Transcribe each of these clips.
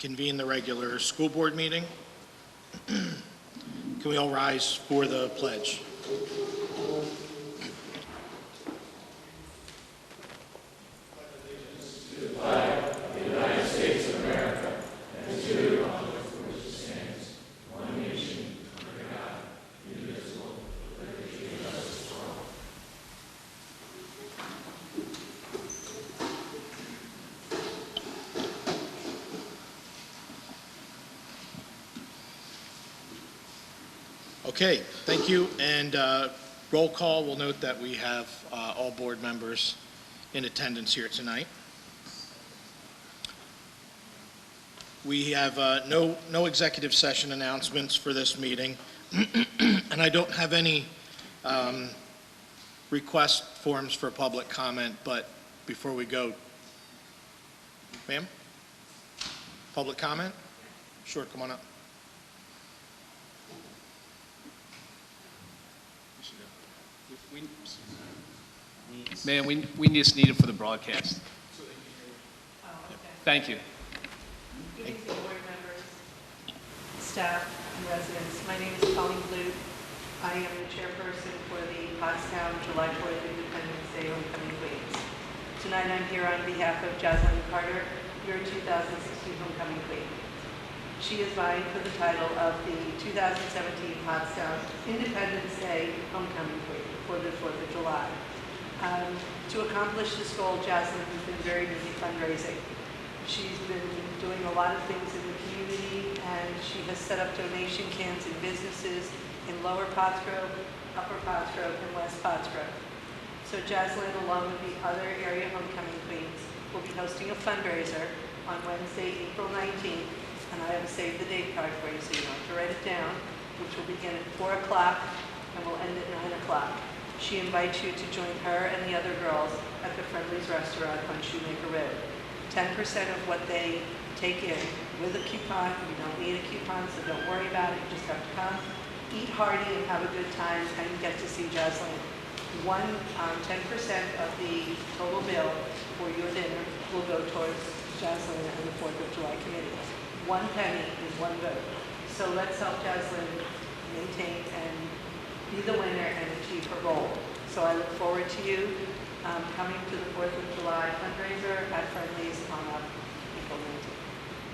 convene the regular school board meeting. Can we all rise for the pledge? Okay, thank you. And roll call, we'll note that we have all board members in attendance here tonight. We have no executive session announcements for this meeting, and I don't have any request forms for public comment, but before we go, ma'am, public comment? Sure, come on up. Man, we just need it for the broadcast. Thank you. Good evening, board members, staff, and residents. My name is Colleen Blue. I am the chairperson for the Pottstown July 4th Independence Day Homecoming Queens. Tonight I'm here on behalf of Jocelyn Carter, your 2016 Homecoming Queen. She is vying for the title of the 2017 Pottstown Independence Day Homecoming Queen for the 4th of July. To accomplish this goal, Jocelyn has been very busy fundraising. She's been doing a lot of things in the community, and she has set up donation cans in businesses in Lower Pottsgrove, Upper Pottsgrove, and West Pottsgrove. So Jocelyn, along with the other area homecoming queens, will be hosting a fundraiser on Wednesday, April 19th, and I have saved the date card for you so you don't have to write it down, which will begin at 4 o'clock and will end at 9 o'clock. She invites you to join her and the other girls at the Friendly's Restaurant on Shoemaker Road. 10% of what they take in with a coupon. You don't need a coupon, so don't worry about it. You just have to come, eat hearty, and have a good time, and get to see Jocelyn. 10% of the total bill for your dinner will go towards Jocelyn and the 4th of July committee. 1 penny is 1 vote. So let's help Jocelyn maintain and be the winner and achieve her goal. So I look forward to you coming to the 4th of July fundraiser at Friendly's on April 19th.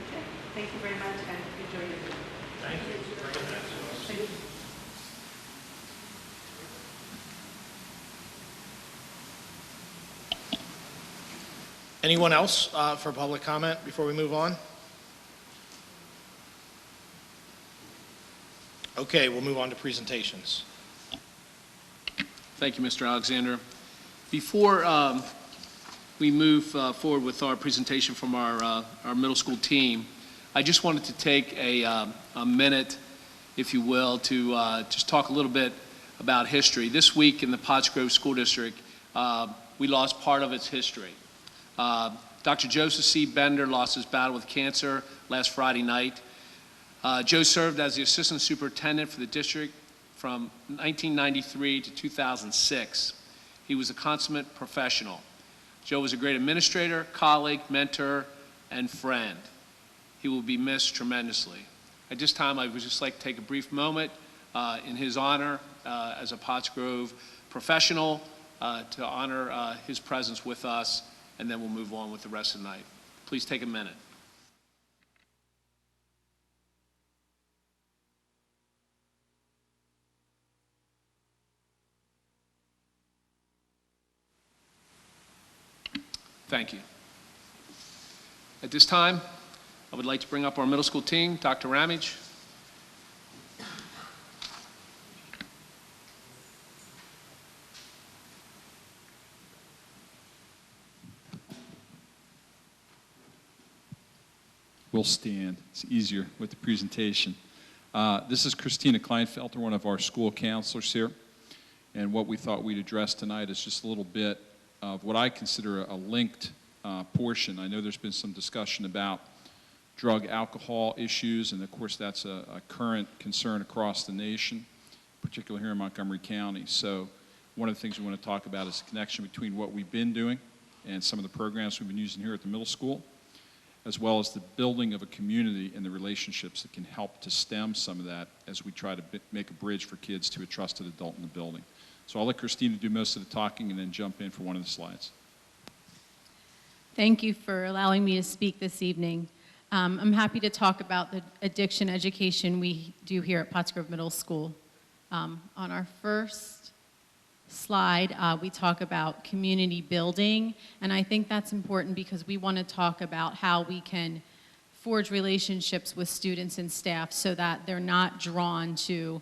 Okay, thank you very much and enjoy your dinner. Thank you. Thank you. Anyone else for public comment before we move on? Okay, we'll move on to presentations. Thank you, Mr. Alexander. Before we move forward with our presentation from our middle school team, I just wanted to take a minute, if you will, to just talk a little bit about history. This week in the Pottsgrove School District, we lost part of its history. Dr. Joseph C. Bender lost his battle with cancer last Friday night. Joe served as the assistant superintendent for the district from 1993 to 2006. He was a consummate professional. Joe was a great administrator, colleague, mentor, and friend. He will be missed tremendously. At this time, I would just like to take a brief moment in his honor as a Pottsgrove professional to honor his presence with us, and then we'll move on with the rest of the night. Please take a minute. Thank you. At this time, I would like to bring up our middle school team, Dr. Ramage. We'll stand. It's easier with the presentation. This is Christina Kleinfelter, one of our school counselors here. And what we thought we'd address tonight is just a little bit of what I consider a linked portion. I know there's been some discussion about drug alcohol issues, and of course that's a current concern across the nation, particularly here in Montgomery County. So one of the things we want to talk about is the connection between what we've been doing and some of the programs we've been using here at the middle school, as well as the building of a community and the relationships that can help to stem some of that as we try to make a bridge for kids to a trusted adult in the building. So I'll let Christina do most of the talking and then jump in for one of the slides. Thank you for allowing me to speak this evening. I'm happy to talk about the addiction education we do here at Pottsgrove Middle School. On our first slide, we talk about community building, and I think that's important because we want to talk about how we can forge relationships with students and staff so that they're not drawn to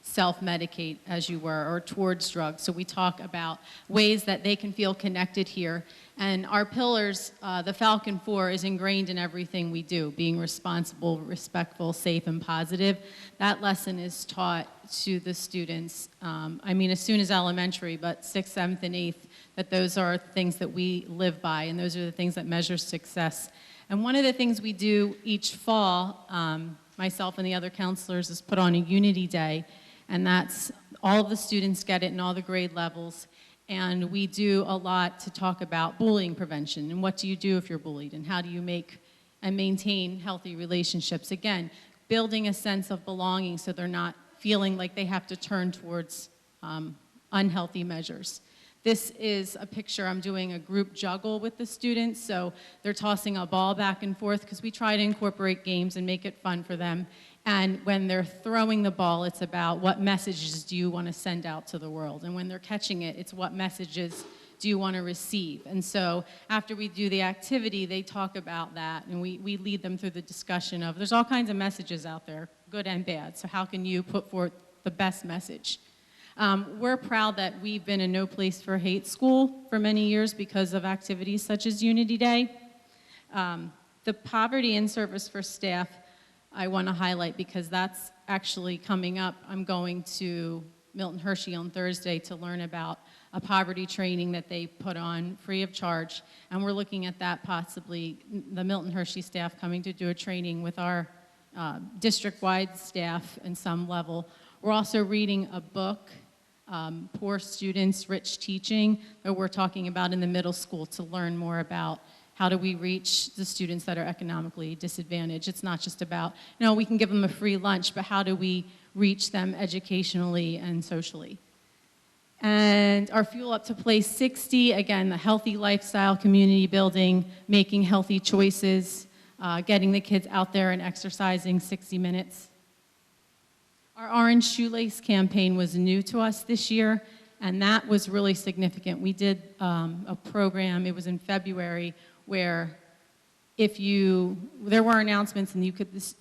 self-medicate, as you were, or towards drugs. So we talk about ways that they can feel connected here. And our pillars, the Falcon 4, is ingrained in everything we do, being responsible, respectful, safe, and positive. That lesson is taught to the students, as soon as elementary, but 6th, 7th, and 8th, that those are things that we live by, and those are the things that measure success. And one of the things we do each fall, myself and the other counselors, is put on a Unity Day, and that's all of the students get it in all the grade levels. And we do a lot to talk about bullying prevention and what do you do if you're bullied and how do you make and maintain healthy relationships. Again, building a sense of belonging so they're not feeling like they have to turn towards unhealthy measures. This is a picture. I'm doing a group juggle with the students, so they're tossing a ball back and forth because we try to incorporate games and make it fun for them. And when they're throwing the ball, it's about what messages do you want to send out to the world. And when they're catching it, it's what messages do you want to receive. And so after we do the activity, they talk about that, and we lead them through the discussion of there's all kinds of messages out there, good and bad. So how can you put forth the best message? We're proud that we've been a no place for hate school for many years because of activities such as Unity Day. The poverty in service for staff, I want to highlight because that's actually coming up. I'm going to Milton Hershey on Thursday to learn about a poverty training that they put on free of charge. And we're looking at that possibly, the Milton Hershey staff coming to do a training with our district-wide staff in some level. We're also reading a book, Poor Students, Rich Teaching, that we're talking about in the middle school to learn more about how do we reach the students that are economically disadvantaged. It's not just about, we can give them a free lunch, but how do we reach them educationally and socially? And our Fuel Up to Play 60, again, the healthy lifestyle, community building, making healthy choices, getting the kids out there and exercising 60 minutes. Our Orange Shoelace campaign was new to us this year, and that was really significant. We did a program, it was in February, where there were announcements and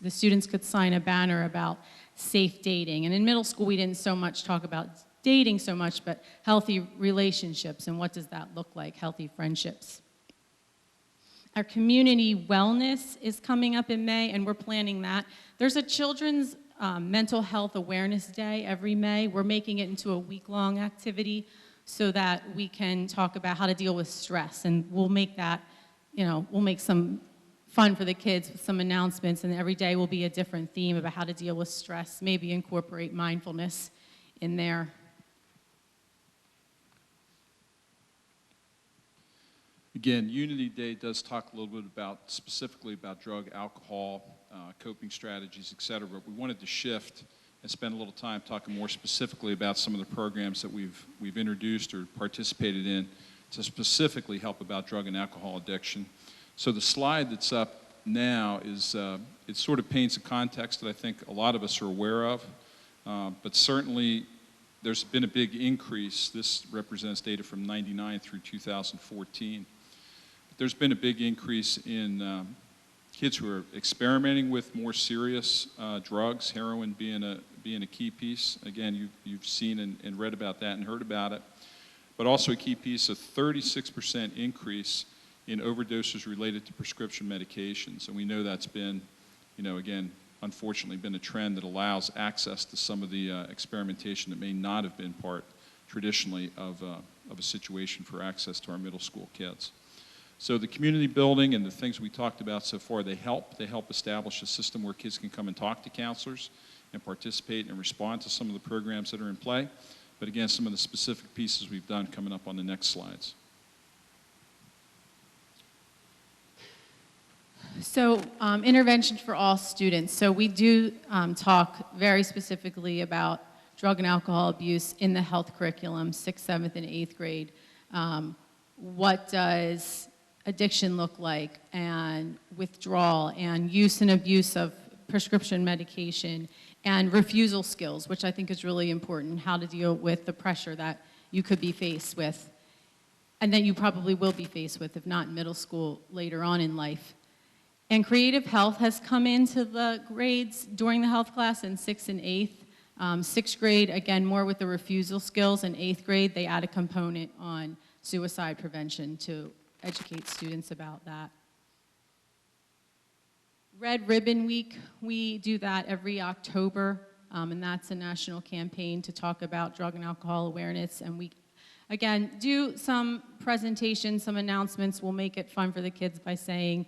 the students could sign a banner about safe dating. And in middle school, we didn't so much talk about dating so much, but healthy relationships and what does that look like, healthy friendships. Our community wellness is coming up in May, and we're planning that. There's a children's mental health awareness day every May. We're making it into a week-long activity so that we can talk about how to deal with stress, and we'll make that, we'll make some fun for the kids with some announcements, and every day will be a different theme about how to deal with stress, maybe incorporate mindfulness in there. Again, Unity Day does talk a little bit specifically about drug, alcohol, coping strategies, et cetera, but we wanted to shift and spend a little time talking more specifically about some of the programs that we've introduced or participated in to specifically help about drug and alcohol addiction. So the slide that's up now is, it sort of paints a context that I think a lot of us are aware of, but certainly there's been a big increase. This represents data from '99 through 2014. But there's been a big increase in kids who are experimenting with more serious drugs, heroin being a key piece. Again, you've seen and read about that and heard about it. But also a key piece, a 36% increase in overdoses related to prescription medications. And we know that's been, again, unfortunately been a trend that allows access to some of the experimentation that may not have been part traditionally of a situation for access to our middle school kids. So the community building and the things we talked about so far, they help establish a system where kids can come and talk to counselors and participate and respond to some of the programs that are in play. But again, some of the specific pieces we've done coming up on the next slides. So intervention for all students. So we do talk very specifically about drug and alcohol abuse in the health curriculum, 6th, 7th, and 8th grade. What does addiction look like, and withdrawal, and use and abuse of prescription medication, and refusal skills, which I think is really important, how to deal with the pressure that you could be faced with, and that you probably will be faced with, if not in middle school, later on in life. And creative health has come into the grades during the health class in 6th and 8th. 6th grade, again, more with the refusal skills. In 8th grade, they add a component on suicide prevention to educate students about that. Red Ribbon Week, we do that every October, and that's a national campaign to talk about drug and alcohol awareness. And we, again, do some presentations, some announcements. We'll make it fun for the kids by saying,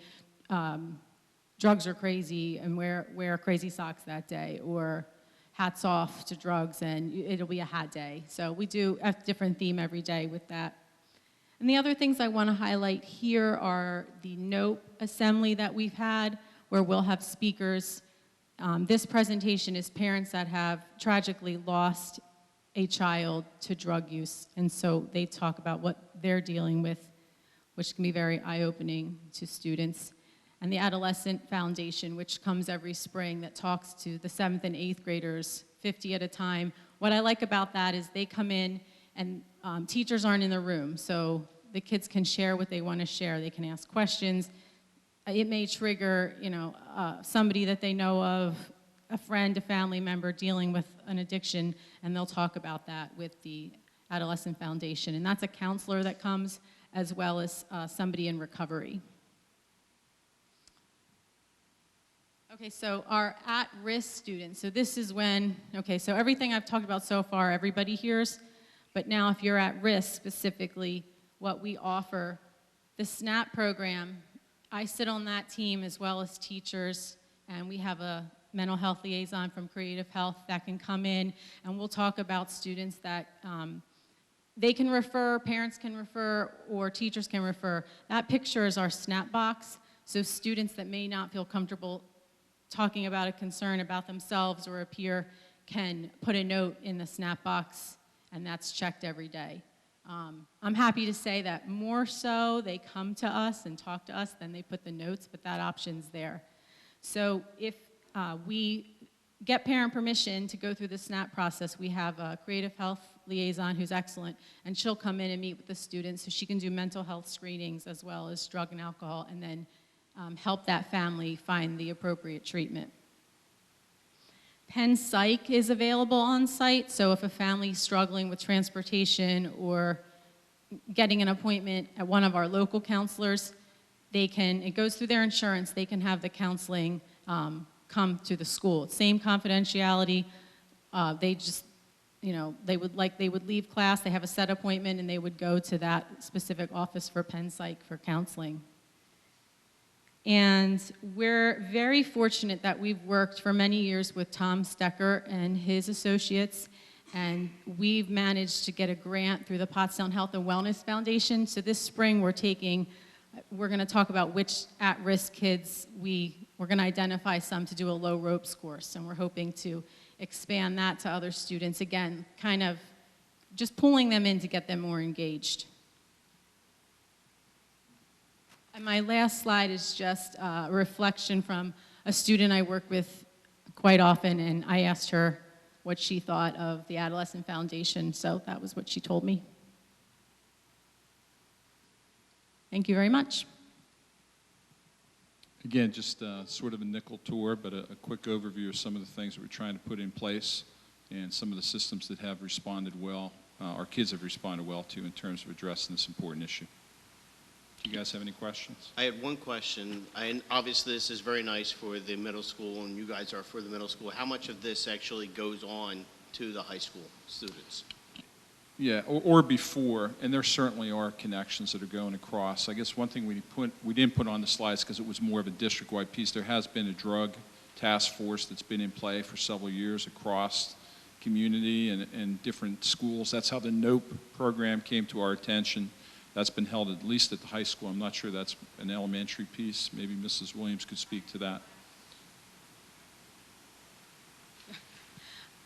drugs are crazy and wear crazy socks that day, or hats off to drugs and it'll be a hat day. So we do a different theme every day with that. And the other things I want to highlight here are the note assembly that we've had, where we'll have speakers. This presentation is parents that have tragically lost a child to drug use, and so they talk about what they're dealing with, which can be very eye-opening to students. And the Adolescent Foundation, which comes every spring, that talks to the 7th and 8th graders, 50 at a time. What I like about that is they come in and teachers aren't in the room, so the kids can share what they want to share. They can ask questions. It may trigger, somebody that they know of, a friend, a family member dealing with an addiction, and they'll talk about that with the Adolescent Foundation. And that's a counselor that comes, as well as somebody in recovery. Okay, so our at-risk students. So this is when, so everything I've talked about so far, everybody hears, but now if you're at risk specifically, what we offer, the SNAP program, I sit on that team as well as teachers, and we have a mental health liaison from Creative Health that can come in, and we'll talk about students that they can refer, parents can refer, or teachers can refer. That picture is our SNAP box, so students that may not feel comfortable talking about a concern about themselves or a peer can put a note in the SNAP box, and that's checked every day. I'm happy to say that more so they come to us and talk to us than they put the notes, but that option's there. So if we get parent permission to go through the SNAP process, we have a Creative Health liaison who's excellent, and she'll come in and meet with the students so she can do mental health screenings as well as drug and alcohol, and then help that family find the appropriate treatment. Penn Psych is available on site, so if a family's struggling with transportation or getting an appointment at one of our local counselors, it goes through their insurance, they can have the counseling come to the school. Same confidentiality, they just, they would leave class, they have a set appointment, and they would go to that specific office for Penn Psych for counseling. And we're very fortunate that we've worked for many years with Tom Stecker and his associates, and we've managed to get a grant through the Pottstown Health and Wellness Foundation. So this spring we're going to talk about which at-risk kids we're going to identify some to do a low ropes course, and we're hoping to expand that to other students. Again, kind of just pulling them in to get them more engaged. And my last slide is just a reflection from a student I work with quite often, and I asked her what she thought of the Adolescent Foundation, so that was what she told me. Thank you very much. Again, just sort of a nickel tour, but a quick overview of some of the things that we're trying to put in place and some of the systems that have responded well, our kids have responded well to in terms of addressing this important issue. Do you guys have any questions? I had one question. Obviously, this is very nice for the middle school, and you guys are for the middle school. How much of this actually goes on to the high school students? Yeah, or before, and there certainly are connections that are going across. I guess one thing we didn't put on the slides because it was more of a district-wide piece. There has been a drug task force that's been in play for several years across community and different schools. That's how the NOPE program came to our attention. That's been held at least at the high school. I'm not sure that's an elementary piece. Maybe Mrs. Williams could speak to that.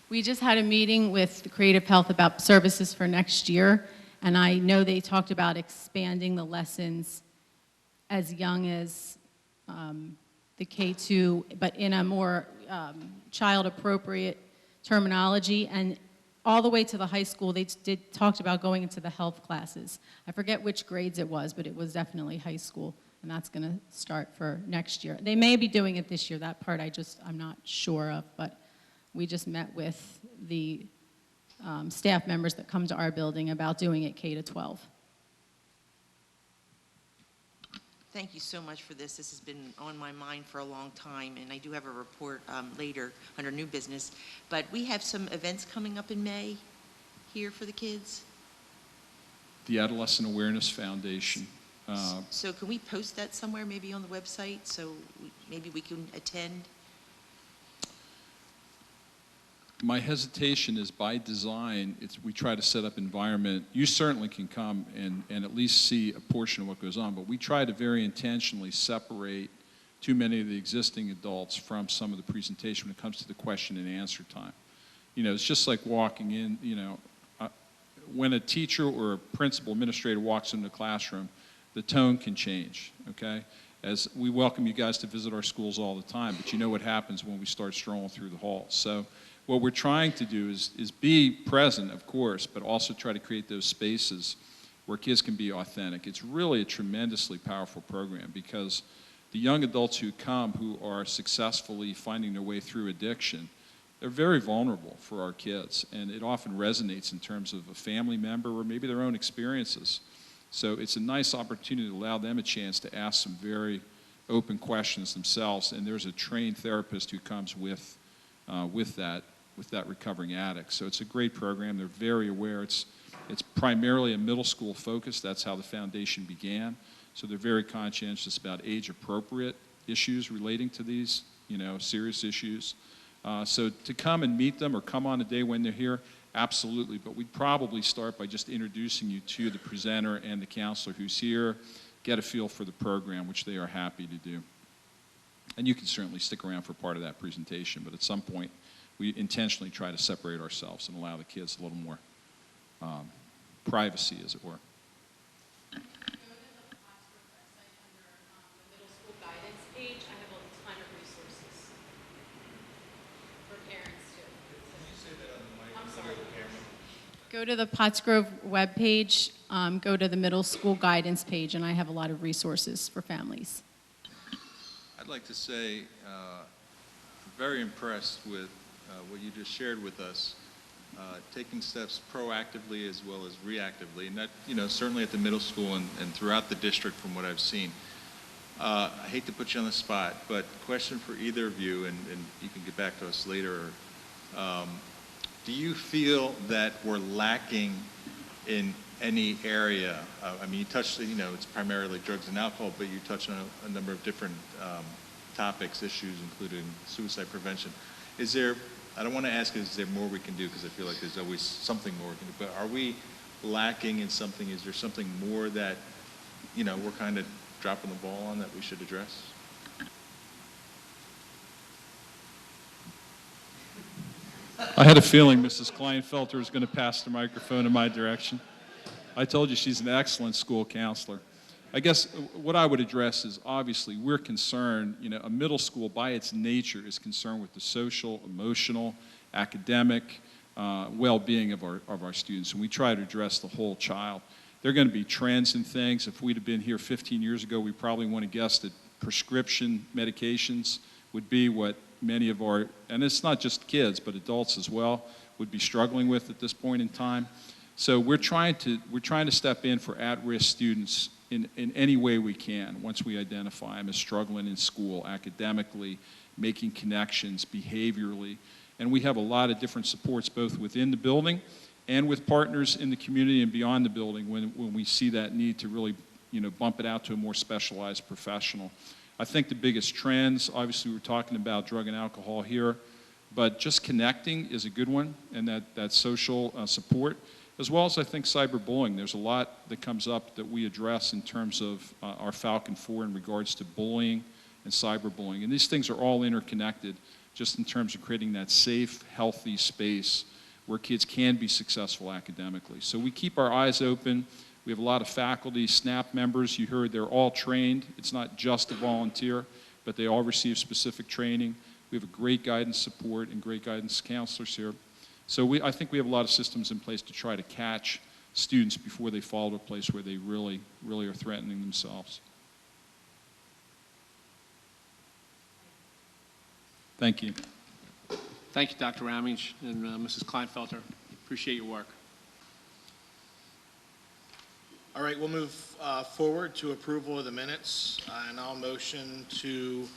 We just had a meeting with the Creative Health about services for next year, and I know they talked about expanding the lessons as young as the K2, but in a more child-appropriate terminology, and all the way to the high school, they talked about going into the health classes. I forget which grades it was, but it was definitely high school, and that's going to start for next year. They may be doing it this year. That part I'm not sure of, but we just met with the staff members that come to our building about doing it K to 12. Thank you so much for this. This has been on my mind for a long time, and I do have a report later under new business. But we have some events coming up in May here for the kids. The Adolescent Awareness Foundation. So can we post that somewhere, maybe on the website, so maybe we can attend? My hesitation is by design, we try to set up environment. You certainly can come and at least see a portion of what goes on, but we try to very intentionally separate too many of the existing adults from some of the presentation when it comes to the question and answer time. You know, it's just like walking in, you know, when a teacher or a principal administrator walks into the classroom, the tone can change, okay? As we welcome you guys to visit our schools all the time, but you know what happens when we start strolling through the halls. So what we're trying to do is be present, of course, but also try to create those spaces where kids can be authentic. It's really a tremendously powerful program because the young adults who come who are successfully finding their way through addiction, they're very vulnerable for our kids, and it often resonates in terms of a family member or maybe their own experiences. So it's a nice opportunity to allow them a chance to ask some very open questions themselves, and there's a trained therapist who comes with that recovering addict. So it's a great program. They're very aware. It's primarily a middle school focus. That's how the foundation began. So they're very conscientious about age-appropriate issues relating to these, you know, serious issues. So to come and meet them or come on a day when they're here, absolutely. But we'd probably start by just introducing you to the presenter and the counselor who's here, get a feel for the program, which they are happy to do. And you can certainly stick around for part of that presentation, but at some point, we intentionally try to separate ourselves and allow the kids a little more privacy, as it were. Go to the Pottsgrove website under the middle school guidance page. I have a ton of resources for parents too. Can you say that on the mic? I'm sorry. Go to the Pottsgrove webpage, go to the middle school guidance page, and I have a lot of resources for families. I'd like to say I'm very impressed with what you just shared with us, taking steps proactively as well as reactively, and that, you know, certainly at the middle school and throughout the district from what I've seen. I hate to put you on the spot, but question for either of you, and you can get back to us later. Do you feel that we're lacking in any area? I mean, you touched, you know, it's primarily drugs and alcohol, but you touched on a number of different topics, issues, including suicide prevention. Is there, I don't want to ask, is there more we can do, because I feel like there's always something more we can do, but are we lacking in something? Is there something more that, you know, we're kind of dropping the ball on that we should address? I had a feeling Mrs. Kleinfelter was going to pass the microphone in my direction. I told you she's an excellent school counselor. I guess what I would address is, obviously, we're concerned, you know, a middle school by its nature is concerned with the social, emotional, academic well-being of our students, and we try to address the whole child. There are going to be trends and things. If we'd have been here 15 years ago, we probably would have guessed that prescription medications would be what many of our, and it's not just kids, but adults as well, would be struggling with at this point in time. So we're trying to step in for at-risk students in any way we can once we identify them as struggling in school, academically, making connections, behaviorally. And we have a lot of different supports both within the building and with partners in the community and beyond the building when we see that need to really, you know, bump it out to a more specialized professional. I think the biggest trends, obviously we're talking about drug and alcohol here, but just connecting is a good one, and that social support. as well as I think cyberbullying. There's a lot that comes up that we address in terms of our Falcon 4 in regards to bullying and cyberbullying. And these things are all interconnected just in terms of creating that safe, healthy space where kids can be successful academically. So we keep our eyes open. We have a lot of faculty, SNAP members. You heard they're all trained. It's not just a volunteer, but they all receive specific training. We have a great guidance support and great guidance counselors here. So I think we have a lot of systems in place to try to catch students before they fall to a place where they really are threatening themselves. Thank you. Thank you, Dr. Ramage and Mrs. Kleinfelter. Appreciate your work. All right, we'll move forward to approval of the minutes, and I'll motion to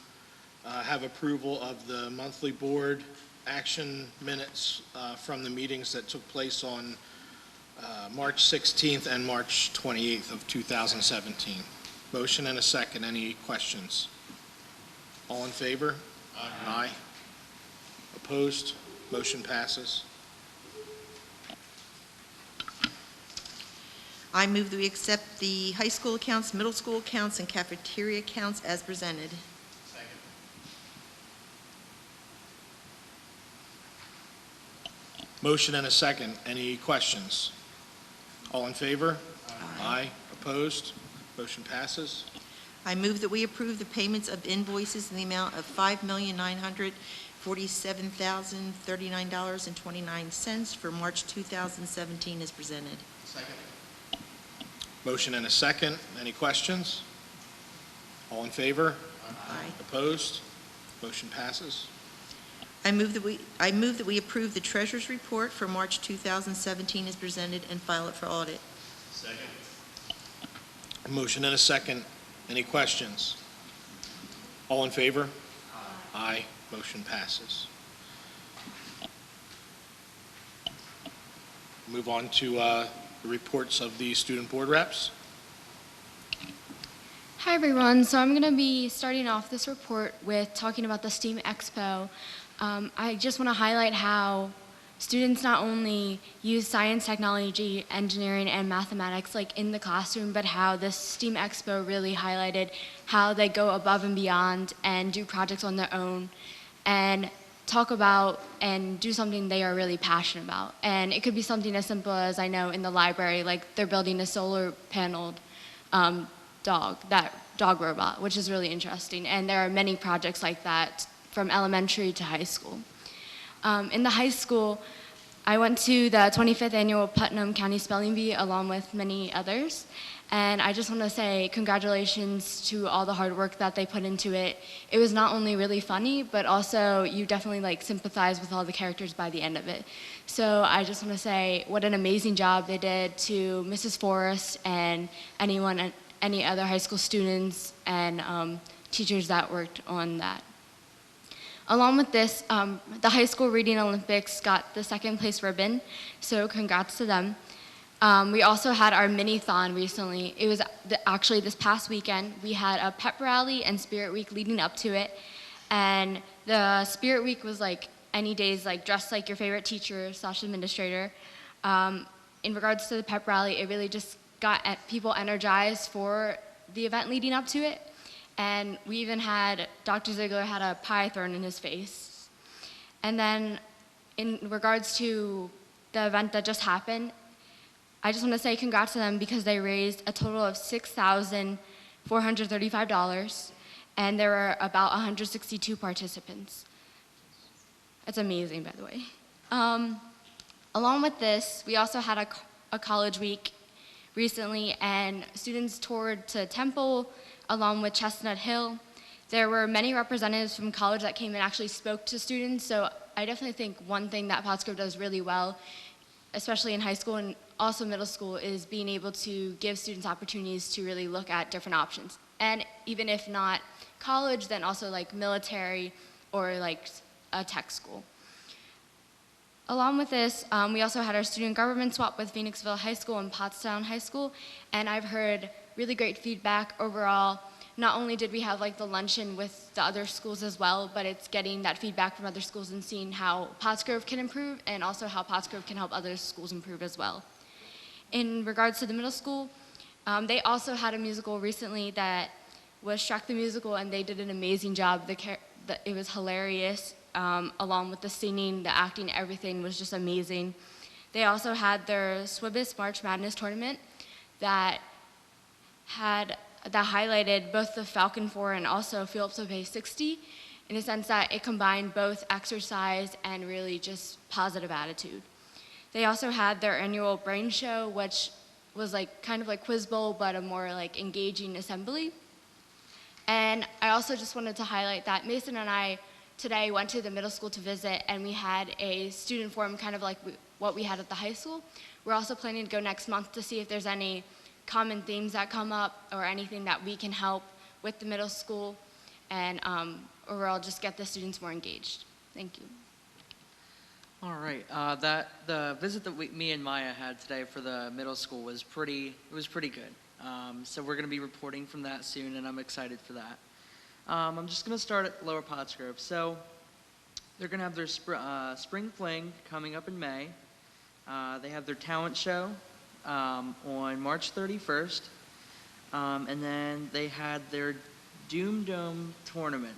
have approval of the monthly board action minutes from the meetings that took place on March 16th and March 28th of 2017. Motion and a second. Any questions? All in favor? Aye. Opposed? Motion passes. I move that we accept the high school accounts, middle school accounts, and cafeteria accounts as presented. Motion and a second. Any questions? All in favor? Aye. Opposed? Motion passes. I move that we approve the payments of invoices in the amount of $5,947,039.29 for March 2017 as presented. Motion and a second. Any questions? All in favor? Aye. Opposed? Motion passes. I move that we approve the treasurer's report for March 2017 as presented and file it for audit. Motion and a second. Any questions? All in favor? Aye. Motion passes. Move on to the reports of the student board reps. Hi everyone, so I'm going to be starting off this report with talking about the STEAM Expo. I just want to highlight how students not only use science, technology, engineering, and mathematics like in the classroom, but how this STEAM Expo really highlighted how they go above and beyond and do projects on their own and talk about and do something they are really passionate about. And it could be something as simple as, I know in the library, like they're building a solar paneled dog robot, which is really interesting. And there are many projects like that from elementary to high school. In the high school, I went to the 25th annual Putnam County Spelling Bee along with many others. And I just want to say congratulations to all the hard work that they put into it. It was not only really funny, but also you definitely sympathize with all the characters by the end of it. So I just want to say what an amazing job they did to Mrs. Forrest and any other high school students and teachers that worked on that. Along with this, the high school reading Olympics got the second place ribbon, so congrats to them. We also had our mini-thon recently. It was actually this past weekend. We had a pep rally and spirit week leading up to it. And the spirit week was like any days, dressed like your favorite teacher / administrator. In regards to the pep rally, it really just got people energized for the event leading up to it. And we even had, Dr. Ziegler had a pie thrown in his face. And then in regards to the event that just happened, I just want to say congrats to them because they raised a total of $6,435, and there were about 162 participants. That's amazing, by the way. Along with this, we also had a college week recently, and students toured to Temple along with Chestnut Hill. There were many representatives from college that came and actually spoke to students, so I definitely think one thing that Pottsgrove does really well, especially in high school and also middle school, is being able to give students opportunities to really look at different options. And even if not college, then also military or a tech school. Along with this, we also had our student government swap with Phoenixville High School and Pottstown High School, and I've heard really great feedback overall. Not only did we have the luncheon with the other schools as well, but it's getting that feedback from other schools and seeing how Pottsgrove can improve and also how Pottsgrove can help other schools improve as well. in regards to the middle school, they also had a musical recently that was Shirk the Musical, and they did an amazing job. It was hilarious, along with the singing, the acting, everything was just amazing. They also had their Swibis March Madness tournament that highlighted both the Falcon 4 and also Phillips of Bay 60, in the sense that it combined both exercise and really just positive attitude. They also had their annual brain show, which was kind of like Quiz Bowl, but a more engaging assembly. And I also just wanted to highlight that Mason and I today went to the middle school to visit, and we had a student forum kind of like what we had at the high school. We're also planning to go next month to see if there's any common themes that come up or anything that we can help with the middle school, and overall just get the students more engaged. Thank you. All right, the visit that me and Maya had today for the middle school was pretty good. So we're going to be reporting from that soon, and I'm excited for that. I'm just going to start at Lower Pottsgrove. So they're going to have their spring fling coming up in May. They have their talent show on March 31st, and then they had their Doom Dome tournament,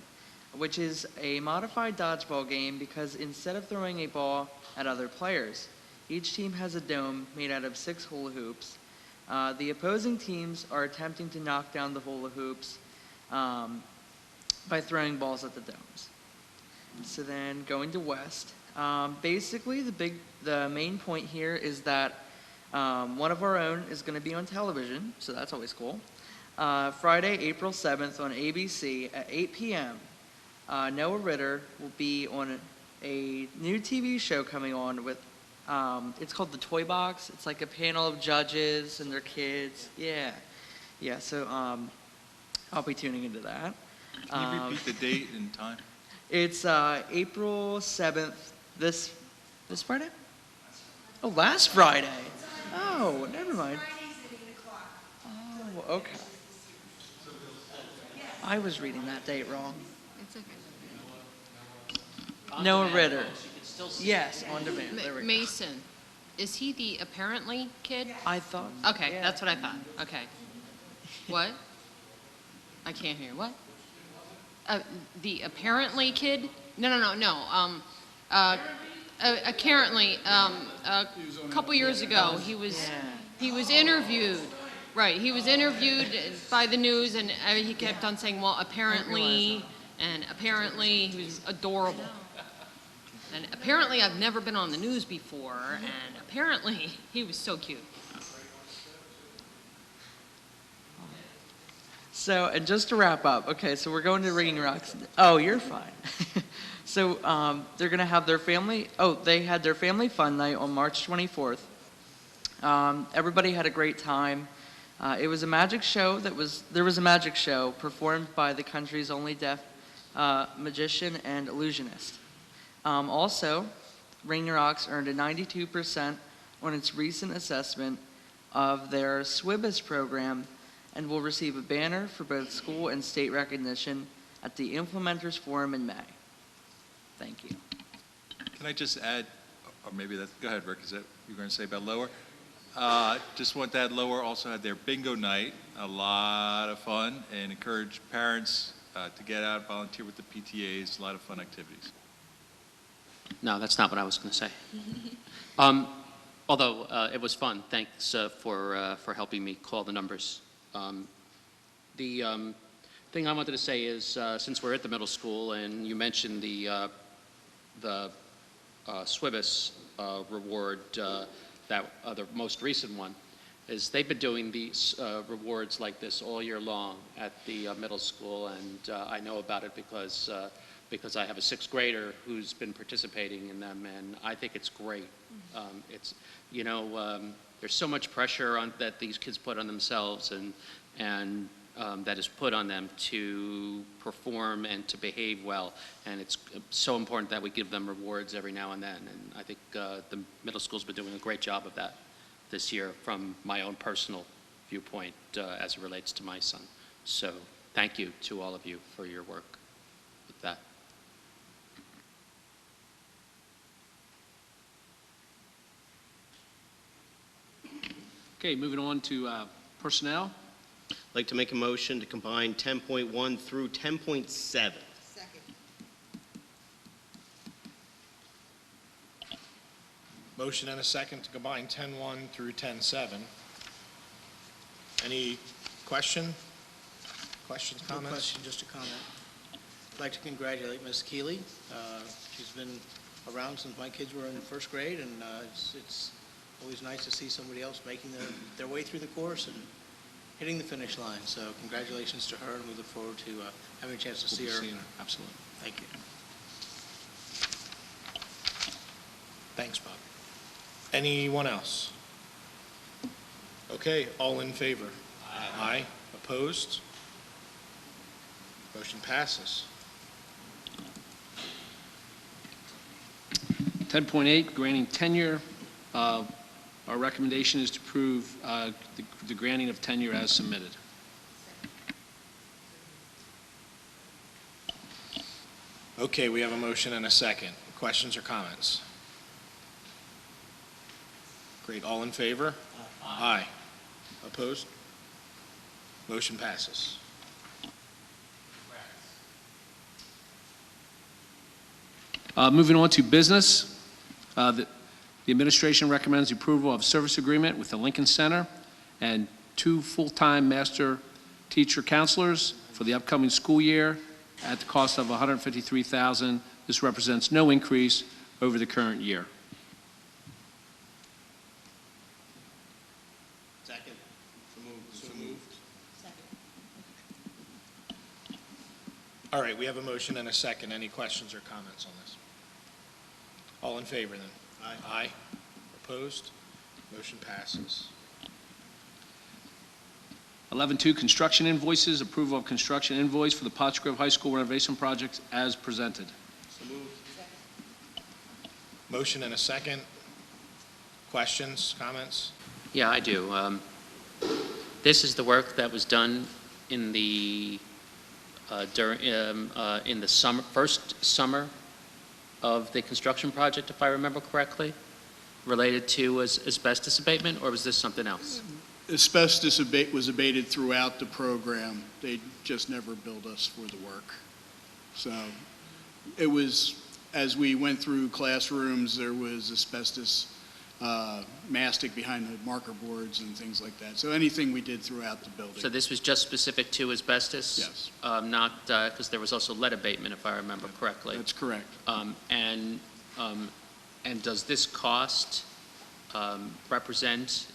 which is a modified dodgeball game because instead of throwing a ball at other players, each team has a dome made out of 6 hula hoops. The opposing teams are attempting to knock down the hula hoops by throwing balls at the domes. So then going to West, basically the main point here is that one of our own is going to be on television, so that's always cool. Friday, April 7th on ABC at 8 p.m. Noah Ritter will be on a new TV show coming on with, it's called The Toy Box. It's like a panel of judges and their kids. Yeah, so I'll be tuning into that. Can you repeat the date and time? It's April 7th, this Friday? Oh, last Friday. Oh, never mind. Oh, okay. I was reading that date wrong. It's okay. Noah Ritter. Yes, on demand. There we go. Mason, is he the apparently kid? I thought. Okay, yeah. that's what I thought. Okay. What? I can't hear. What? The apparently kid? No. Apparently, a couple years ago, he was interviewed. Right, he was interviewed by the news, and he kept on saying, well, apparently, and apparently, he was adorable. And apparently, I've never been on the news before, and apparently, he was so cute. So, and just to wrap up, okay, so we're going to Ringing Rocks. Oh, you're fine. So, they're going to have their they had their family fun night on March 24th. Everybody had a great time. It was a magic show there was a magic show performed by the country's only deaf magician and illusionist. Also, Ringing Rocks earned a 92% on its recent assessment of their SWIBIS program and will receive a banner for both school and state recognition at the Implementers Forum in May. Thank you. Can I just add, or maybe go ahead, Rick, is that what you're going to say about Lower? Just want that Lower also had their bingo night, a lot of fun, and encourage parents to get out, volunteer with the PTAs, a lot of fun activities. No, that's not what I was going to say. Although it was fun. Thanks for helping me call the numbers. The thing I wanted to say is, since we're at the middle school and you mentioned the SWIBIS reward, the most recent one, is they've been doing these rewards like this all year long at the middle school, and I know about it because I have a 6th grader who's been participating in them, and I think it's great. It's, there's so much pressure that these kids put on themselves, and that is put on them to perform and to behave well, and it's so important that we give them rewards every now and then, and I think the middle school's been doing a great job of that this year from my own personal viewpoint as it relates to my son. So thank you to all of you for your work with that. Okay, moving on to personnel. I'd like to make a motion to combine 10.1 through 10.7. Second. Motion and a second to combine 10.1 through 10.7. Any questions, No comments? question, just a comment. I'd like to congratulate Ms. Keeley. She's been around since my kids were in first grade, and it's always nice to see somebody else making their way through the course and hitting the finish line. So congratulations to her, and we look forward to having a chance to see her. Absolutely. Thank you. Thanks, Bob. Anyone else? Okay, all in favor? Aye. Opposed? Motion passes. 10.8, granting tenure. Our recommendation is to approve the granting of tenure as submitted. Okay, we have a motion and a second. Questions or comments? Great, all in favor? Aye. Opposed? Motion passes. Moving on to business, the administration recommends the approval of service agreement with the Lincoln Center and 2 full-time master teacher counselors for the upcoming school year at the cost of $153,000. This represents no increase over the current year. Second. So moved. All right, we have a motion and a second. Any questions or comments on this? All in favor, then? Aye. Aye. Opposed? Motion passes. 11.2, construction invoices, approval of construction invoice for the Pottsgrove High School renovation project as presented. So moved. Motion and a second. Questions, comments? Yeah, I do. This is the work that was done in the first summer of the construction project, if I remember correctly, related to asbestos abatement, or was this something else? Asbestos was abated throughout the program. They just never billed us for the work. So it was, as we went through classrooms, there was asbestos mastic behind the marker boards and things like that. So anything we did throughout the building. So this was just specific to asbestos? Yes. Not, because there was also lead abatement, if I remember correctly. That's correct. And does this cost represent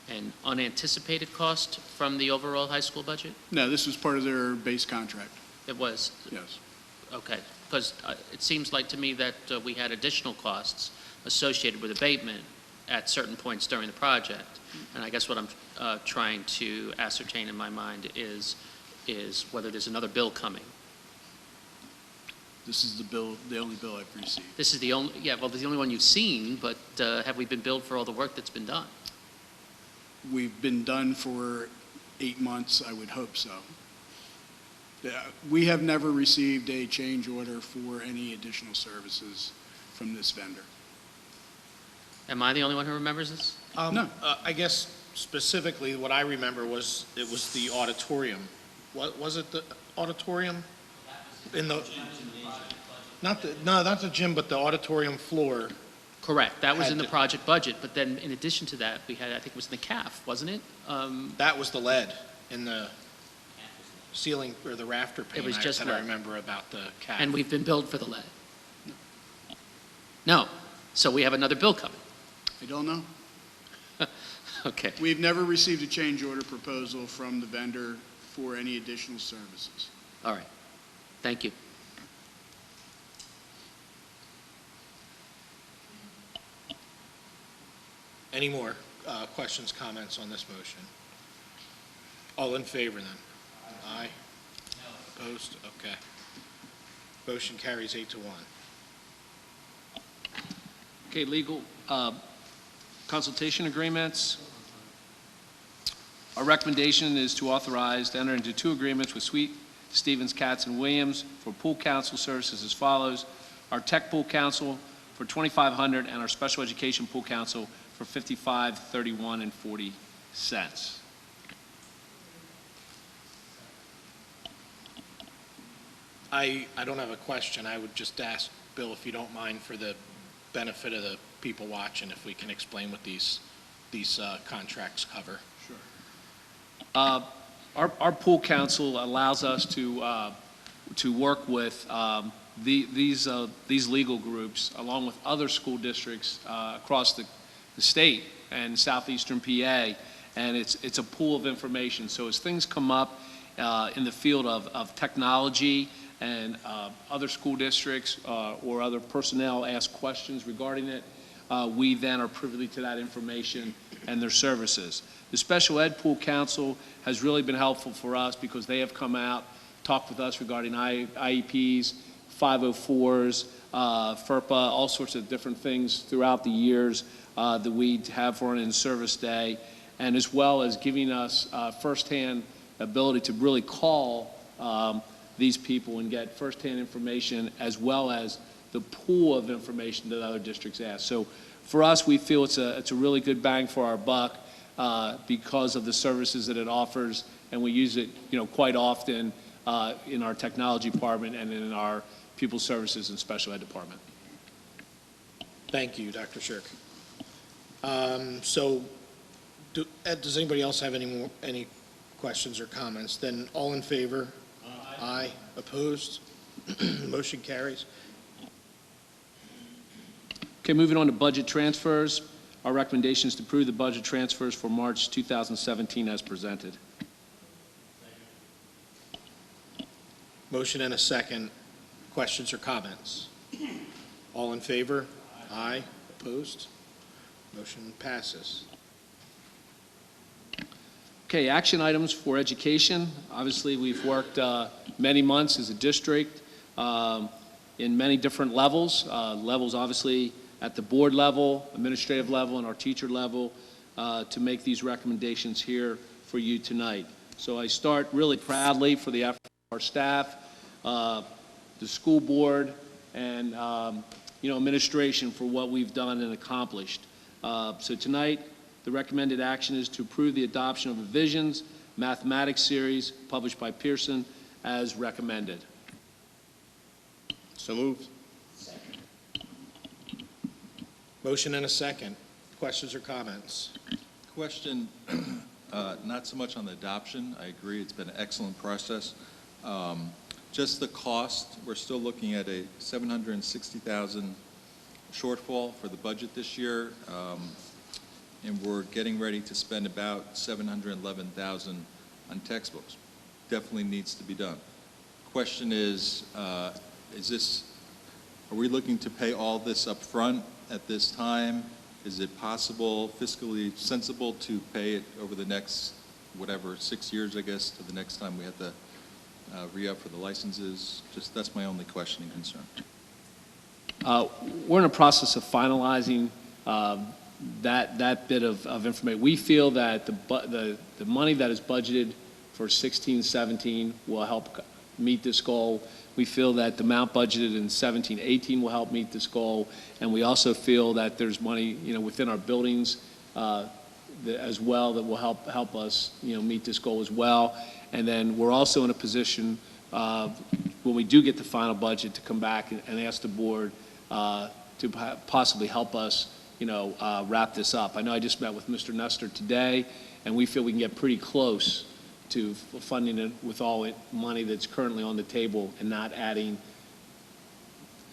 an unanticipated cost from the overall high school budget? No, this was part of their base contract. It was? Yes. Okay, because it seems like to me that we had additional costs associated with abatement at certain points during the project. And I guess what I'm trying to ascertain in my mind is whether there's another bill coming. This is the only bill I've received. This is the only, yeah, well, it's the only one you've seen, but have we been billed for all the work that's been done? We've been done for 8 months, I would hope so. We have never received a change order for any additional services from this vendor. Am I the only one who remembers this? No. I guess specifically what I remember was it was the auditorium. What was it, the auditorium? In the not the gym, but the auditorium floor. Correct. That was Had in the to- project budget, but then in addition to that, we had, I think it was in the CAF, wasn't it? That was the lead in the ceiling or the rafter pane. was just that lead. I remember about the cat. And we've been billed for the lead. No. So we have another bill coming. I don't know. Okay. We've never received a change order proposal from the vendor for any additional services. All right. Thank you. Any more questions, comments on this motion? All in favor, then? Aye. Opposed? Okay. Motion carries 8-1. Okay, legal consultation agreements. Our recommendation is to authorize to enter into 2 agreements with Sweet, Stevens, Katz, and Williams for pool council services as follows. Our tech pool council for $2,500 and our special education pool council for $55.31.40. I don't have a question. I would just ask Bill, if you don't mind, for the benefit of the people watching, if we can explain what these contracts cover. Sure. Our pool council allows us to work with these legal groups along with other school districts across the state and southeastern PA, and it's a pool of information. So as things come up in the field of technology and other school districts or other personnel ask questions regarding it, we then are privy to that information and their services. The Special Ed Pool Council has really been helpful for us because they have come out, talked with us regarding IEPs, 504s, FERPA, all sorts of different things throughout the years that we have for an in-service day, and as well as giving us firsthand ability to really call these people and get firsthand information, as well as the pool of information that other districts ask. So for us, we feel it's a really good bang for our buck because of the services that it offers, and we use it, quite often in our technology department and in our pupil services and special ed department. Thank you, Dr. Shirk. So, Ed, does anybody else have any questions or comments? Then all in favor? Aye. Opposed? Motion carries. Okay, moving on to budget transfers. Our recommendation is to approve the budget transfers for March 2017 as presented. Motion and a second. Questions or comments? All in favor? Aye. Opposed? Motion passes. Okay, action items for education. Obviously, we've worked many months as a district in many different levels. Levels obviously at the board level, administrative level, and our teacher level to make these recommendations here for you tonight. So I start really proudly for the effort of our staff, the school board, and administration for what we've done and accomplished. So tonight, the recommended action is to approve the adoption of a Visions Mathematics series published by Pearson as recommended. So moved. Motion and a second. Questions or comments? Question, not so much on the adoption. I agree, it's been an excellent process. Just the cost, we're still looking at a $760,000 shortfall for the budget this year, and we're getting ready to spend about $711,000 on textbooks. Definitely needs to be done. Question is this, are we looking to pay all this up front at this time? Is it possible, fiscally sensible, to pay it over the next, 6 years, I guess, to the next time we have to re-up for the licenses? Just, that's my only question and concern. We're in a process of finalizing that bit of information. We feel that the money that is budgeted for 16-17 will help meet this goal. We feel that the amount budgeted in 17-18 will help meet this goal, and we also feel that there's money, within our buildings as well that will help us, meet this goal as well. And then we're also in a position when we do get the final budget to come back and ask the board to possibly help us, wrap this up. I know I just met with Mr. Nestor today, and we feel we can get pretty close to funding it with all money that's currently on the table and not adding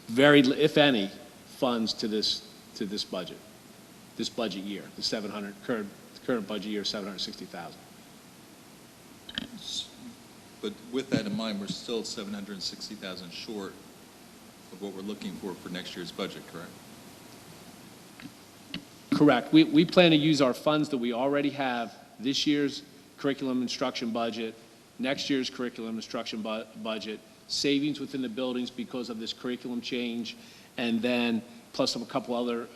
very, if any, funds to this budget year, the current budget year, $760,000. But with that in mind, we're still $760,000 short of what we're looking for next year's budget, correct? Correct. We plan to use our funds that we already have, this year's curriculum instruction budget, next year's curriculum instruction budget, savings within the buildings because of this curriculum change, and then plus a couple other,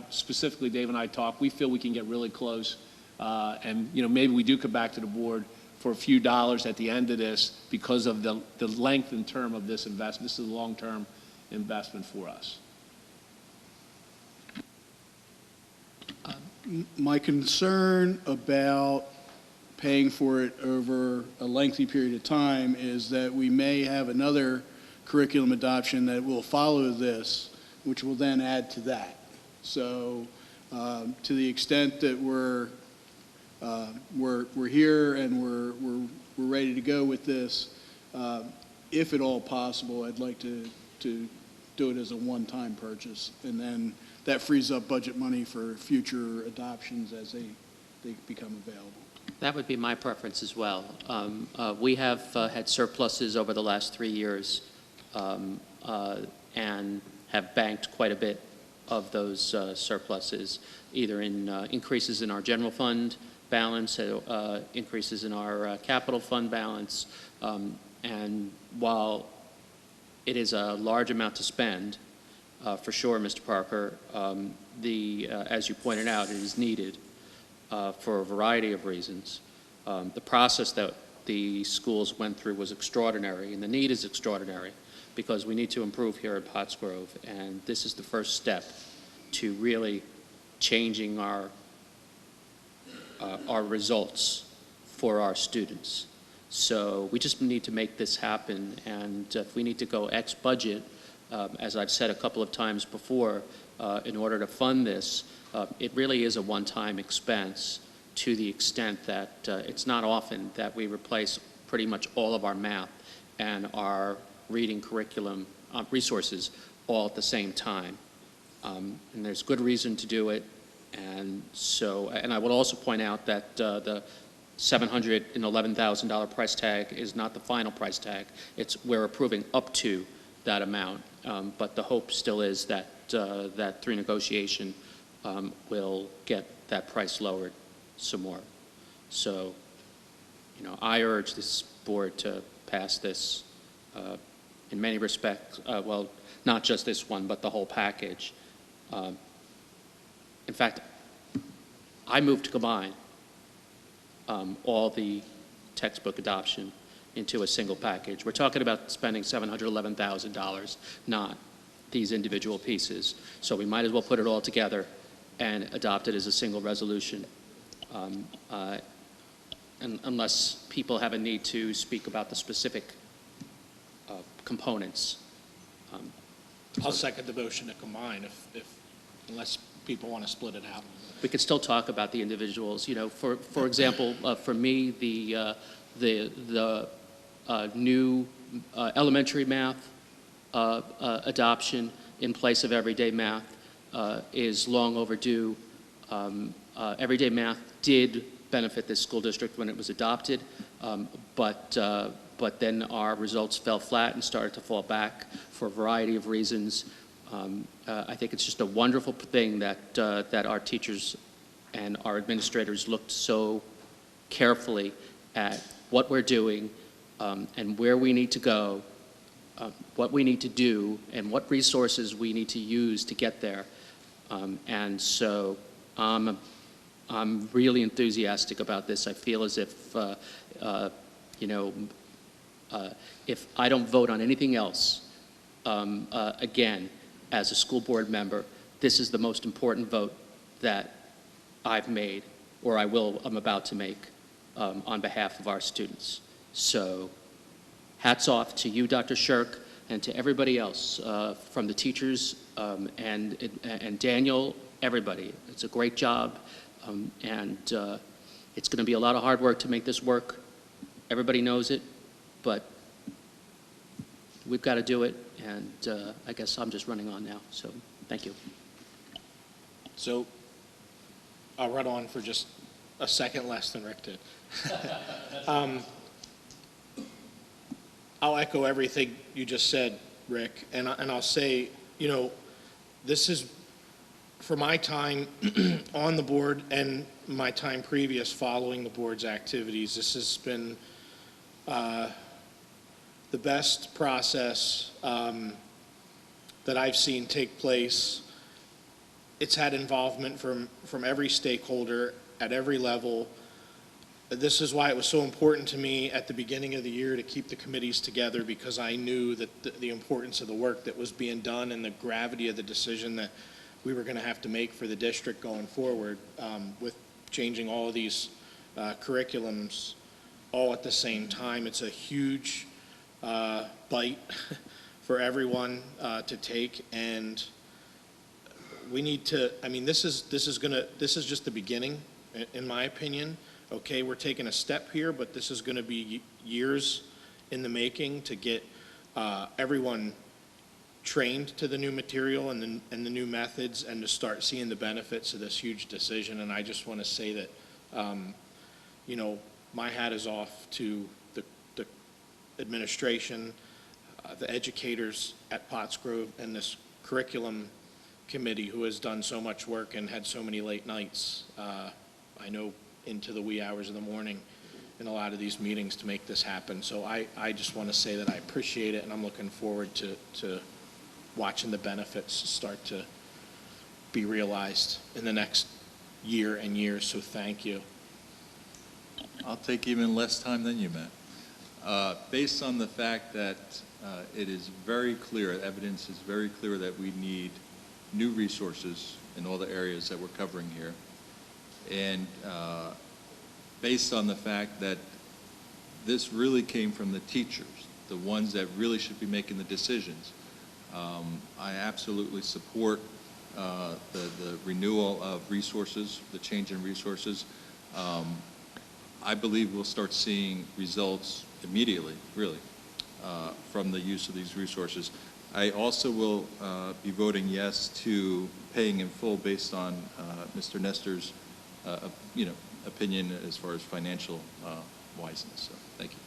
specifically Dave and I talked, we feel we can get really close, and maybe we do come back to the board for a few dollars at the end of this because of the length and term of this investment. This is a long-term investment for us. My concern about paying for it over a lengthy period of time is that we may have another curriculum adoption that will follow this, which will then add to that. So to the extent that we're here and we're ready to go with this, if at all possible, I'd like to do it as a one-time purchase, and then that frees up budget money for future adoptions as they become available. That would be my preference as well. We have had surpluses over the last 3 years and have banked quite a bit of those surpluses, either in increases in our general fund balance, increases in our capital fund balance, and while it is a large amount to spend, for sure, Mr. Parker, as you pointed out, it is needed for a variety of reasons. The process that the schools went through was extraordinary, and the need is extraordinary because we need to improve here at Pottsgrove, and this is the first step to really changing our results for our students. So we just need to make this happen, and if we need to go X budget, as I've said a couple of times before, in order to fund this, it really is a one-time expense to the extent that it's not often that we replace pretty much all of our math and our reading curriculum resources all at the same time. And there's good reason to do it. And I would also point out that the $711,000 price tag is not the final price tag. We're approving up to that amount, but the hope still is that through negotiation we'll get that price lowered some more. So, I urge this board to pass this in many respects, well, not just this one, but the whole package. In fact, I moved to combine all the textbook adoption into a single package. We're talking about spending $711,000, not these individual pieces. So we might as well put it all together and adopt it as a single resolution, unless people have a need to speak about the specific components. I'll second the motion to combine unless people want to split it out. We could still talk about the individuals. For example, for me, the new elementary math adoption in place of everyday math is long overdue. Everyday math did benefit this school district when it was adopted, but then our results fell flat and started to fall back for a variety of reasons. I think it's just a wonderful thing that our teachers and our administrators looked so carefully at what we're doing and where we need to go, what we need to do, and what resources we need to use to get there. And so I'm really enthusiastic about this. I feel as if, if I don't vote on anything else, again, as a school board member, this is the most important vote that I've made, or I'm about to make, on behalf of our students. So hats off to you, Dr. Shirk, and to everybody else, from the teachers and Daniel, everybody. It's a great job, and it's going to be a lot of hard work to make this work. Everybody knows it, but we've got to do it, and I guess I'm just running on now, so thank you. So I'll run on for just a second less than Rick did. I'll echo everything you just said, Rick, and I'll say, this is, for my time on the board and my time previous following the board's activities, this has been the best process that I've seen take place. It's had involvement from every stakeholder at every level. This is why it was so important to me at the beginning of the year to keep the committees together, because I knew that the importance of the work that was being done and the gravity of the decision that we were going to have to make for the district going forward with changing all of these curriculums all at the same time. It's a huge bite for everyone to take, and we need to, I mean, this is just the beginning, in my opinion. Okay, we're taking a step here, but this is going to be years in the making to get everyone trained to the new material and the new methods, and to start seeing the benefits of this huge decision. And I just want to say that, you know, my hat is off to the administration, the educators at Pottsgrove, and this curriculum committee who has done so much work and had so many late nights, I know into the wee hours of the morning in a lot of these meetings to make this happen. So I just want to say that I appreciate it, and I'm looking forward to watching the benefits start to be realized in the next year and years. So thank you. I'll take even less time than you, Matt. Based on the fact that it is very clear, evidence is very clear that we need new resources in all the areas that we're covering here, and based on the fact that this really came from the teachers, the ones that really should be making the decisions, I absolutely support the renewal of resources, the change in resources. I believe we'll start seeing results immediately, really, from the use of these resources. I also will be voting yes to paying in full based on Mr. Nestor's, opinion as far as financial wiseness. So, thank you.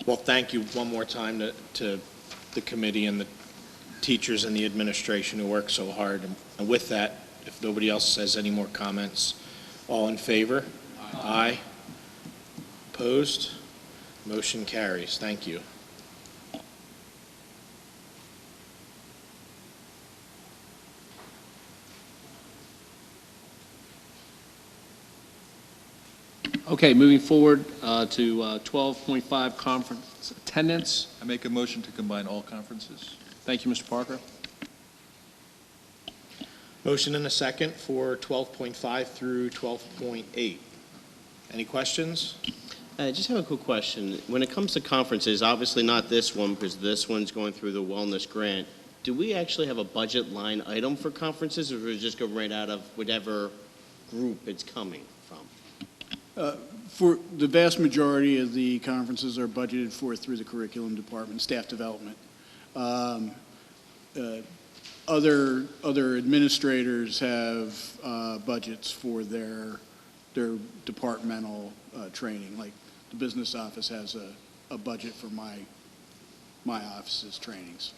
Well, thank you one more time to the committee and the teachers and the administration who work so hard. And with that, if nobody else has any more comments, all in favor? Aye. Opposed? Motion carries. Thank you. Okay, moving forward to 12.5 conference attendance. I make a motion to combine all conferences. Thank you, Mr. Parker. Motion and a second for 12.5 through 12.8. Any questions? I just have a quick question. When it comes to conferences, obviously not this one because this one's going through the wellness grant, do we actually have a budget line item for conferences, or does it just go right out of whatever group it's coming from? For the vast majority of the conferences are budgeted for through the curriculum department, staff development. Other administrators have budgets for their departmental training. Like the business office has a budget for my office's trainings.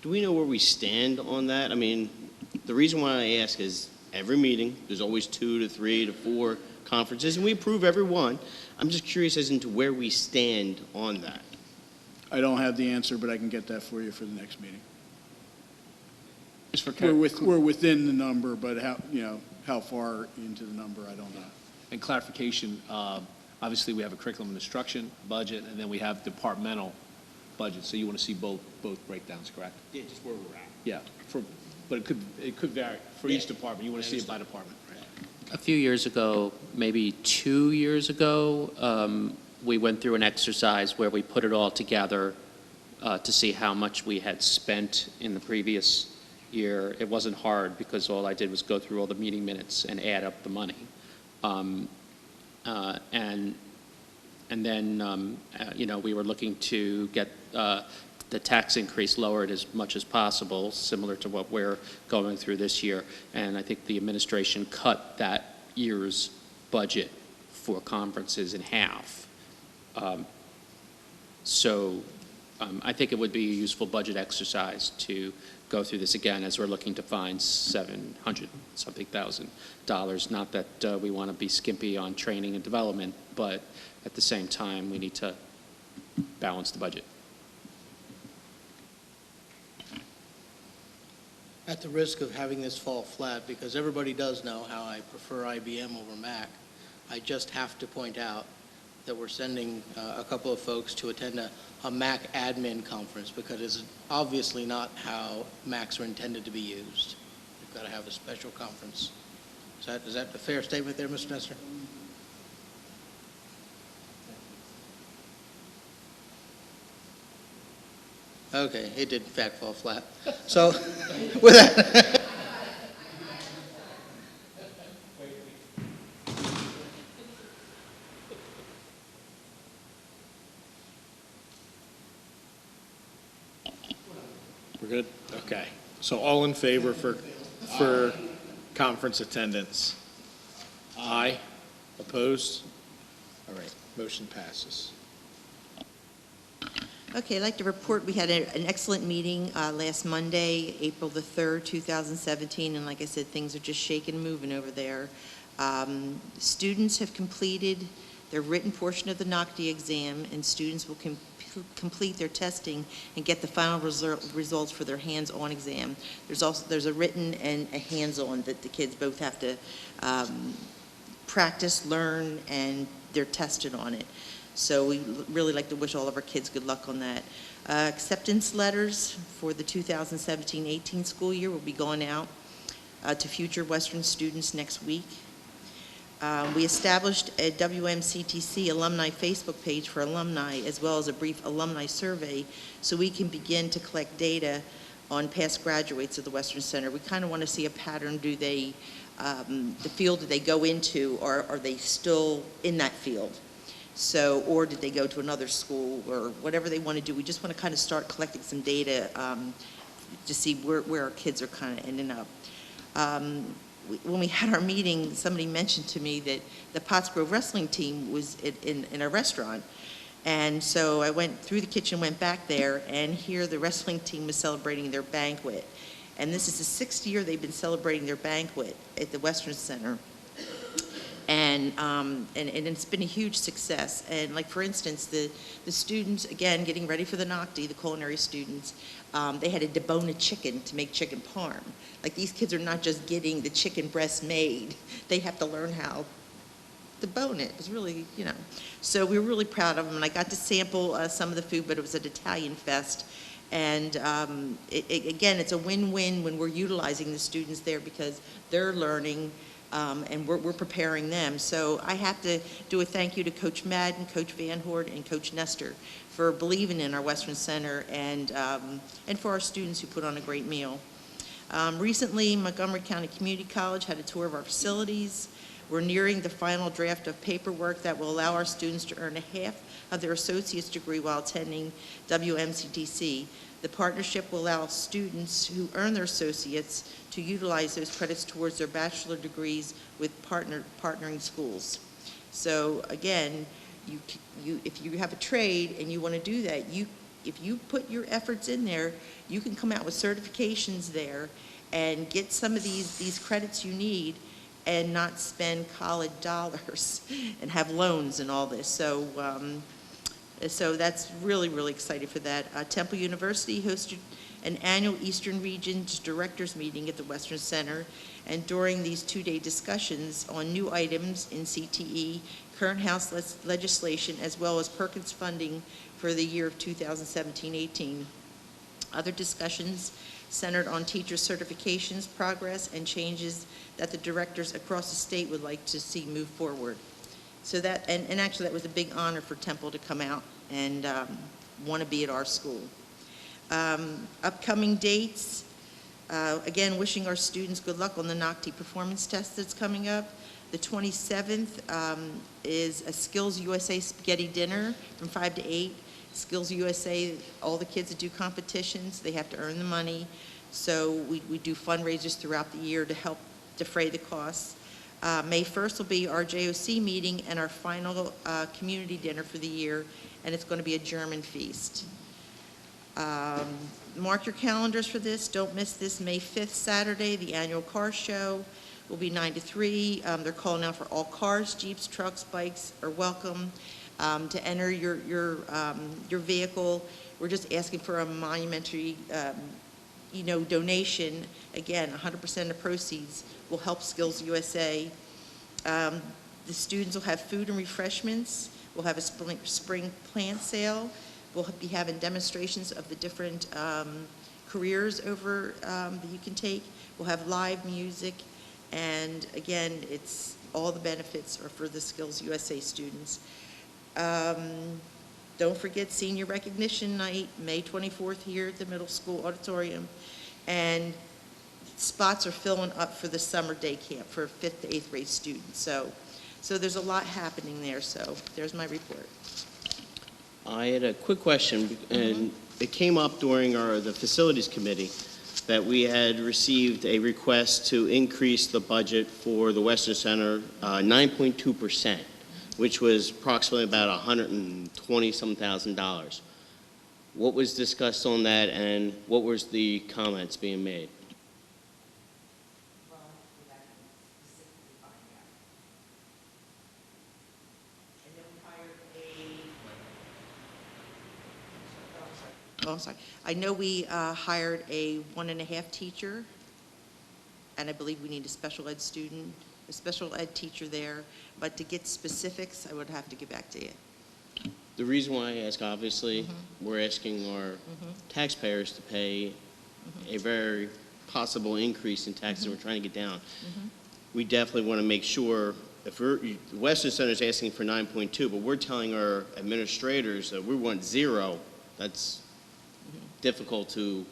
Do we know where we stand on that? I mean, the reason why I ask is every meeting, there's always 2 to 3 to 4 conferences, and we approve every one. I'm just curious as to where we stand on that. I don't have the answer, but I can get that for you for the next meeting. Just for We're within the number, but how far into the number, I don't know. And clarification, obviously we have a curriculum and instruction budget, and then we have departmental budget. So you want to see both breakdowns, correct? Yeah, just where we're at. Yeah, but it could vary for each department. You want to see it by department, right? A few years ago, maybe 2 years ago, we went through an exercise where we put it all together to see how much we had spent in the previous year. It wasn't hard because all I did was go through all the meeting minutes and add up the money. And then, we were looking to get the tax increase lowered as much as possible, similar to what we're going through this year. And I think the administration cut that year's budget for conferences in half. I think it would be a useful budget exercise to go through this again as we're looking to find $700-something thousand. Not that we want to be skimpy on training and development, but at the same time, we need to balance the budget. At the risk of having this fall flat, because everybody does know how I prefer IBM over Mac, I just have to point out that we're sending a couple of folks to attend a MAC admin conference, because it's obviously not how MACs are intended to be used. We've got to have a special conference. Is that a fair statement there, Ms. Spencer? Okay, it did in fact fall flat. So, with that. We're good? Okay. So all in favor for conference attendance? Aye. Opposed? All right, motion passes. Okay, I'd like to report we had an excellent meeting last Monday, April the 3rd, 2017, and like I said, things are just shaking and moving over there. Students have completed their written portion of the NOCTI exam, and students will complete their testing and get the final results for their hands-on exam. There's a written and a hands-on that the kids both have to practice, learn, and they're tested on it. So we really like to wish all of our kids good luck on that. Acceptance letters for the 2017-18 school year will be going out to future Western students next week. We established a WMCTC alumni Facebook page for alumni, as well as a brief alumni survey, so we can begin to collect data on past graduates of the Western Center. We kind of want to see a pattern. Do they, the field did they go into, or are they still in that field? So, or did they go to another school, or whatever they want to do. We just want to kind of start collecting some data to see where our kids are kind of ending up. When we had our meeting, somebody mentioned to me that the Pottsgrove wrestling team was in a restaurant. And so I went through the kitchen, went back there, and here the wrestling team was celebrating their banquet. And this is the 6th year they've been celebrating their banquet at the Western Center. And it's been a huge success. And like, for instance, the students, again, getting ready for the NOCTI, the culinary students, they had to debone a chicken to make chicken parm. Like, these kids are not just getting the chicken breast made. They have to learn how to bone it. It was really, you know. So we were really proud of them. And I got to sample some of the food, but it was an Italian fest. And again, it's a win-win when we're utilizing the students there, because they're learning, and we're preparing them. So I have to do a thank you to Coach Madden, Coach Van Hoort, and Coach Nestor for believing in our Western Center, and for our students who put on a great meal. Recently, Montgomery County Community College had a tour of our facilities. We're nearing the final draft of paperwork that will allow our students to earn half of their associate's degree while attending WMCTC. The partnership will allow students who earn their associates to utilize those credits towards their bachelor degrees with partnering schools. So again, if you have a trade and you want to do that, if you put your efforts in there, you can come out with certifications there and get some of these credits you need, and not spend college dollars and have loans and all this. So so that's really, really excited for that. Temple University hosted an annual Eastern Region's Directors Meeting at the Western Center, and during these 2-day discussions on new items in CTE, current House legislation, as well as Perkins funding for the year of 2017-18. Other discussions centered on teacher certifications, progress, and changes that the directors across the state would like to see move forward. So that, and actually that was a big honor for Temple to come out and want to be at our school. Upcoming dates, again, wishing our students good luck on the NOCTI performance test that's coming up. The 27th is a Skills USA spaghetti dinner from 5 to 8. Skills USA, all the kids that do competitions, they have to earn the money. So we do fundraisers throughout the year to help defray the costs. May 1st will be our JOC meeting and our final community dinner for the year, and it's going to be a German feast. Mark your calendars for this. Don't miss this May 5th, Saturday. The annual car show will be 9 to 3. They're calling out for all cars, Jeeps, trucks, bikes are welcome. To enter your vehicle, we're just asking for a monumentary donation. Again, 100% of proceeds will help Skills USA. The students will have food and refreshments We'll have a spring plant sale. We'll be having demonstrations of the different careers over that you can take. We'll have live music, and again, it's all the benefits are for the Skills USA students. Don't forget Senior Recognition Night, May 24th here at the middle school auditorium, and spots are filling up for the summer day camp for 5th to 8th grade students. So there's a lot happening there. So there's my report. I had a quick question, and it came up during the facilities committee that we had received a request to increase the budget for the Western Center 9.2%, which was approximately about $120-some thousand. What was discussed on that, and what was the comments being made? Oh, I'm sorry. I know we hired a 1.5 teacher, and I believe we need a special ed student, a special ed teacher there. But to get specifics, I would have to get back to you. The reason why I ask, obviously, we're asking our taxpayers to pay a very possible increase in taxes we're trying to get down. We definitely want to make sure, if the Western Center is asking for 9.2, but we're telling our administrators that we want 0, that's difficult to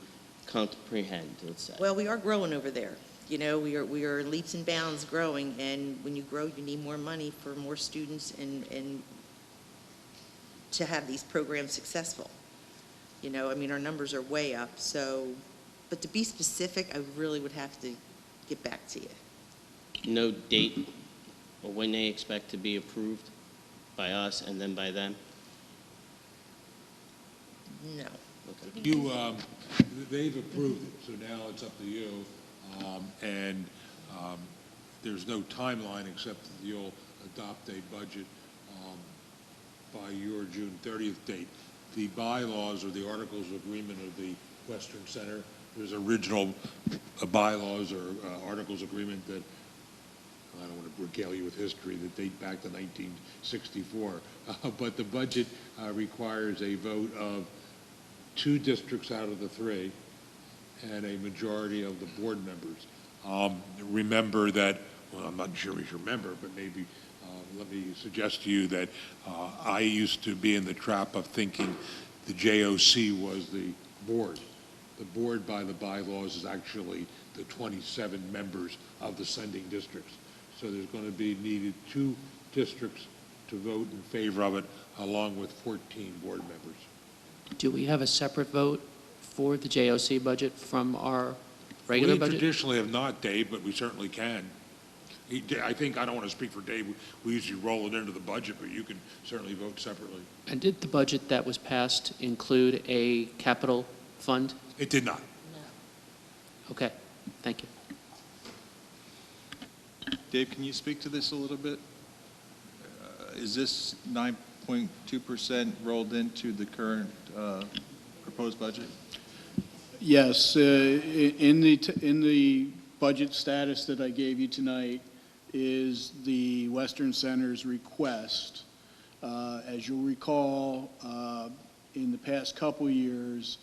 comprehend, let's say. Well, we are growing over there. You know, we are leaps and bounds growing, and when you grow, you need more money for more students and to have these programs successful. You know, I mean, our numbers are way up, so, but to be specific, I really would have to get back to you. No date or when they expect to be approved by us and then by them? No. Okay. They've approved it, so now it's up to you. There's no timeline except that you'll adopt a budget by your June 30th date. The bylaws or the articles of agreement of the Western Center, there's original bylaws or articles of agreement that, I don't want to regale you with history, that date back to 1964. But the budget requires a vote of 2 districts out of the 3 and a majority of the board members. Remember that, well, I'm not sure if you remember, but maybe let me suggest to you that I used to be in the trap of thinking the JOC was the board. The board by the bylaws is actually the 27 members of the sending districts. So there's going to be needed 2 districts to vote in favor of it, along with 14 board members. Do we have a separate vote for the JOC budget from our regular budget? We traditionally have not, Dave, but we certainly can. I think, I don't want to speak for Dave, we usually roll it into the budget, but you can certainly vote separately. And did the budget that was passed include a capital fund? It did not. Okay, thank you. Dave, can you speak to this a little bit? Is this 9.2% rolled into the current proposed budget? Yes, in the budget status that I gave you tonight is the Western Center's request. As you'll recall, in the past couple years,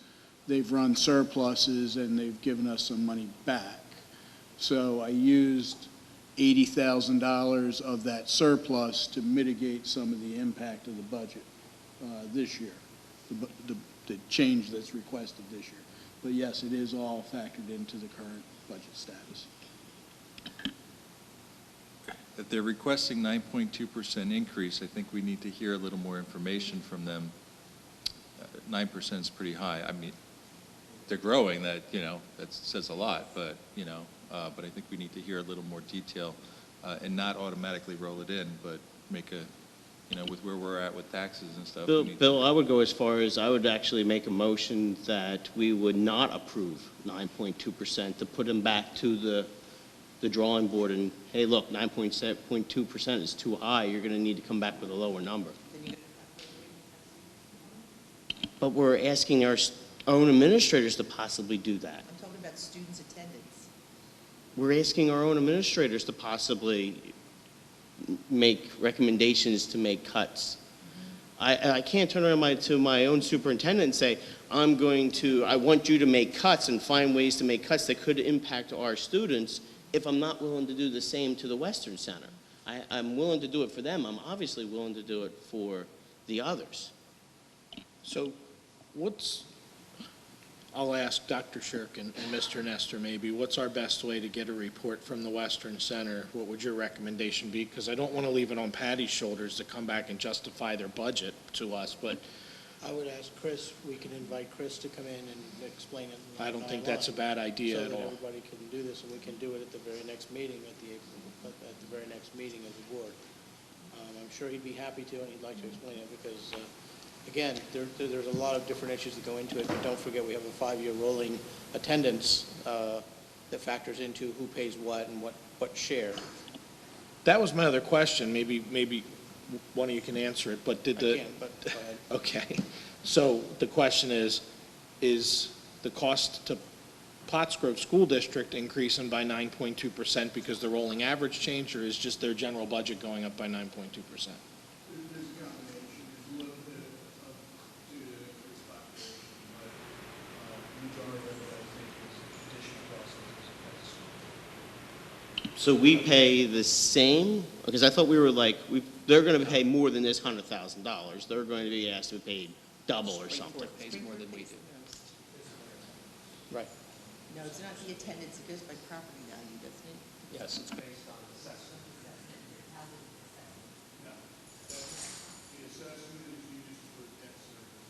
they've run surpluses and they've given us some money back. So I used $80,000 of that surplus to mitigate some of the impact of the budget this year, the change that's requested this year. But yes, it is all factored into the current budget status. If they're requesting 9.2% increase, I think we need to hear a little more information from them. 9% is pretty high. I mean, they're growing, that says a lot, but but I think we need to hear a little more detail and not automatically roll it in, but make a, with where we're at with taxes and stuff. Bill, I would go as far as I would actually make a motion that we would not approve 9.2%, to put them back to the drawing board and, hey, look, 9.2% is too high. You're going to need to come back with a lower number. But we're asking our own administrators to possibly do that. I'm talking about students' attendance. We're asking our own administrators to possibly make recommendations to make cuts. I can't turn around to my own superintendent and say, I want you to make cuts and find ways to make cuts that could impact our students if I'm not willing to do the same to the Western Center. I'm willing to do it for them. I'm obviously willing to do it for the others. So I'll ask Dr. Shirk and Mr. Nestor maybe, what's our best way to get a report from the Western Center? What would your recommendation be? Because I don't want to leave it on Patty's shoulders to come back and justify their budget to us, but I would ask Chris, we can invite Chris to come in and explain it. I don't think that's a bad idea at So that all. everybody can do this, and we can do it at the very next meeting, at the very next meeting of the board. I'm sure he'd be happy to, and he'd like to explain it, because, again, there's a lot of different issues that go into it, but don't forget we have a 5-year rolling attendance that factors into who pays what and what share. That was my other question. Maybe one of you can answer it, but did the... I can, but go ahead. Okay. So the question is the cost to Pottsgrove School District increasing by 9.2% because the rolling average changed, or is just their general budget going up by 9.2%? There's a combination. There's a little bit of due to increased population, but majority of it, I think, is additional costs as a school. So we pay the same, because I thought we were like, they're going to pay more than this $100,000. They're going to be asked to pay double or something. Pays more than we do. Right. No, it's not the attendance, it goes by property value, doesn't it? Yes, it's based The assessment is used for debt service.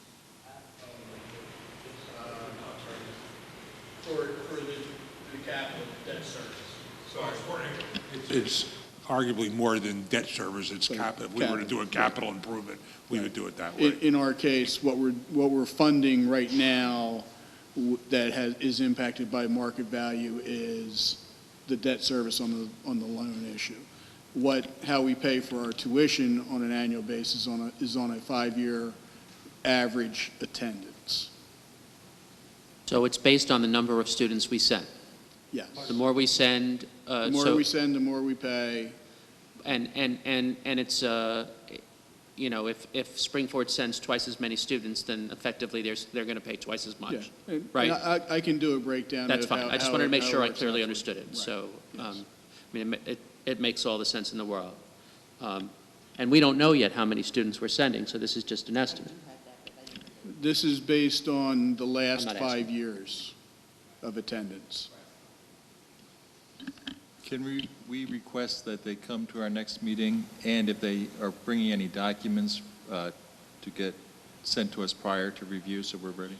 For the capital debt service. It's arguably more than debt service, it's capital. If we were to do a capital improvement, we would do it that way. In our case, what we're funding right now that is impacted by market value is the debt service on the loan issue. How we pay for our tuition on an annual basis is on a 5-year average attendance. So it's based on the number of students we send. Yes. The more we send, The more we send, the more we pay. and it's if Springford sends twice as many students, then effectively they're going to pay twice as much, Yeah. right? I can do a breakdown. That's of fine. I just how wanted to make how sure I works clearly out. understood it. Right. So, Yes. it makes all the sense in the world. And we don't know yet how many students we're sending, so this is just an estimate. This is based on the last not 5 asking. years of attendance. Can we request that they come to our next meeting, and if they are bringing any documents to get sent to us prior to review, so we're ready?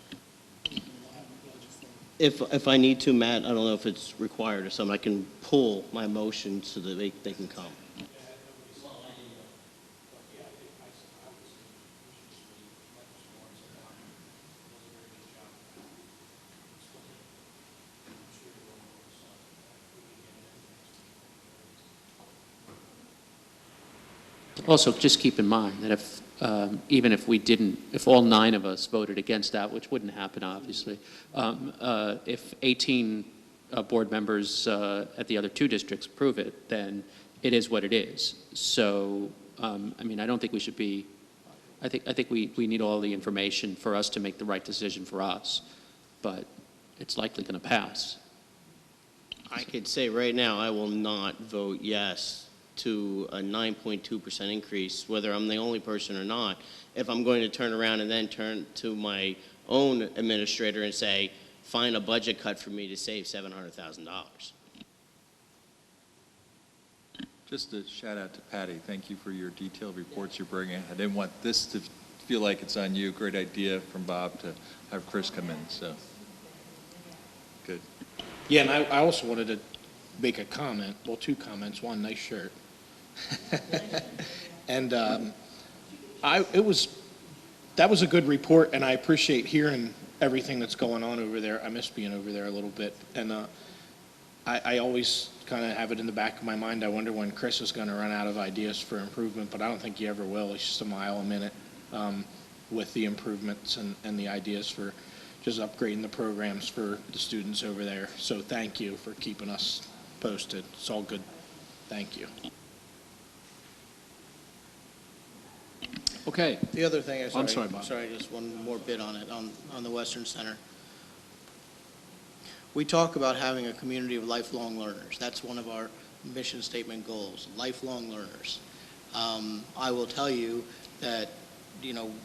If I need to, Matt, I don't know if it's required or something, I can pull my motion so that they can come. Also, just keep in mind that even if all 9 of us voted against that, which wouldn't happen, obviously, if 18 board members at the other 2 districts approve it, then it is what it is. So, I don't think we should be, I think we need all the information for us to make the right decision for us, but it's likely going to pass. I could say right now, I will not vote yes to a 9.2% increase, whether I'm the only person or not, if I'm going to turn around and then turn to my own administrator and say, find a budget cut for me to save $700,000. Just a shout out to Patty. Thank you for your detailed reports you're bringing. I didn't want this to feel like it's on you. Great idea from Bob to have Chris come in, so good. Yeah, and I also wanted to make a comment, well, 2 comments. One, nice shirt. And that was a good report, and I appreciate hearing everything that's going on over there. I miss being over there a little bit, and I always kind of have it in the back of my mind. I wonder when Chris is going to run out of ideas for improvement, but I don't think he ever will. He's just a mile a minute with the improvements and the ideas for just upgrading the programs for the students over there. So thank you for keeping us posted. It's all good. Thank you. Okay. The other thing, I'm sorry, Bob. Sorry, just one more bit on it, on the Western Center. We talk about having a community of lifelong learners. That's one of our mission statement goals, lifelong learners. I will tell you that,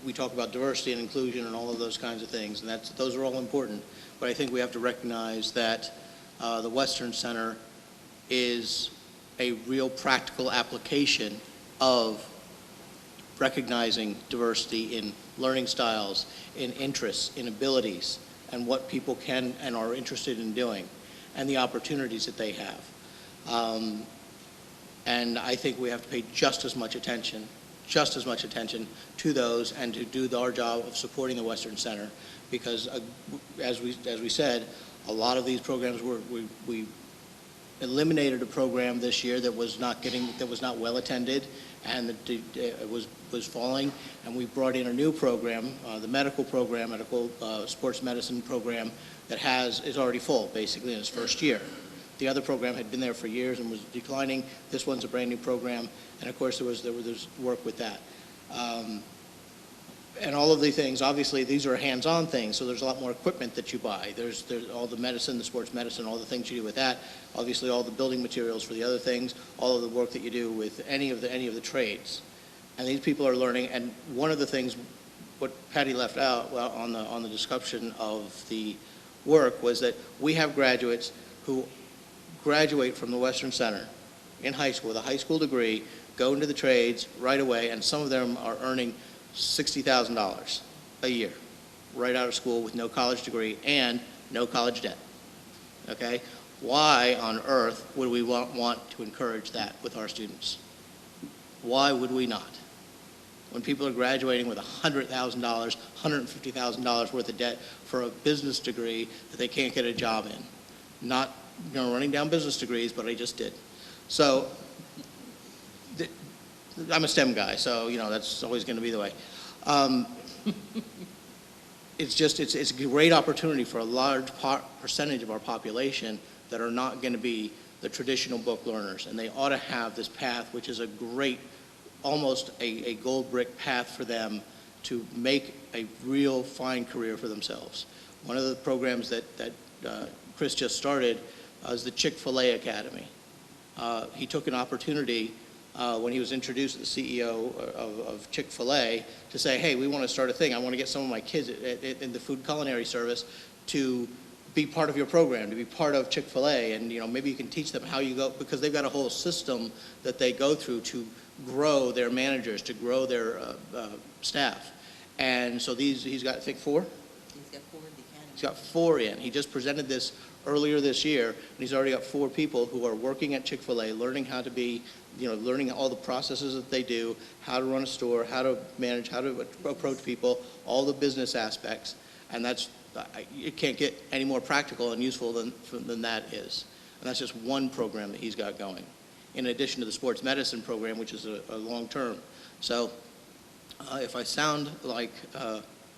we talk about diversity and inclusion and all of those kinds of things, and those are all important. But I think we have to recognize that the Western Center is a real practical application of recognizing diversity in learning styles, in interests, in abilities, and what people can and are interested in doing, and the opportunities that they have. And I think we have to pay just as much attention to those, and to do our job of supporting the Western Center, because as we said, a lot of these programs we eliminated a program this year that was not well attended, and it was falling, and we brought in a new program, the medical sports medicine program that is already full, basically, in its first year. The other program had been there for years and was declining. This one's a brand new program, and of course there was work with that. And all of the things, obviously these are hands-on things, so there's a lot more equipment that you buy. There's all the medicine, the sports medicine, all the things you do with that. Obviously all the building materials for the other things, all of the work that you do with any of the trades. And these people are learning, and one of the things, what Patty left out on the discussion of the work, was that we have graduates who graduate from the Western Center in high school with a high school degree, go into the trades right away, and some of them are earning $60,000 a year right out of school with no college degree and no college debt. Okay? Why on earth would we want to encourage that with our students? Why would we not? When people are graduating with $100,000, $150,000 worth of debt for a business degree that they can't get a job in. Not running down business degrees, but I just did. So I'm a STEM guy, so that's always going to be the way. It's a great opportunity for a large percentage of our population that are not going to be the traditional book learners, and they ought to have this path, which is a great, almost a gold brick path for them to make a real fine career for themselves. One of the programs that Chris just started is the Chick-fil-A Academy. He took an opportunity when he was introduced as the CEO of Chick-fil-A to say, hey, we want to start a thing. I want to get some of my kids in the food culinary service to be part of your program, to be part of Chick-fil-A, and maybe you can teach them how you go, because they've got a whole system that they go through to grow their managers, to grow their staff. And so he's got, I think, 4? He's got 4 in the academy. He's got 4 in. He just presented this earlier this year, and he's already got 4 people who are working at Chick-fil-A, learning how to be, learning all the processes that they do, how to run a store, how to manage, how to approach people, all the business aspects. And it can't get any more practical and useful than that is. And that's just one program that he's got going, in addition to the sports medicine program, which is a long-term. So if I sound like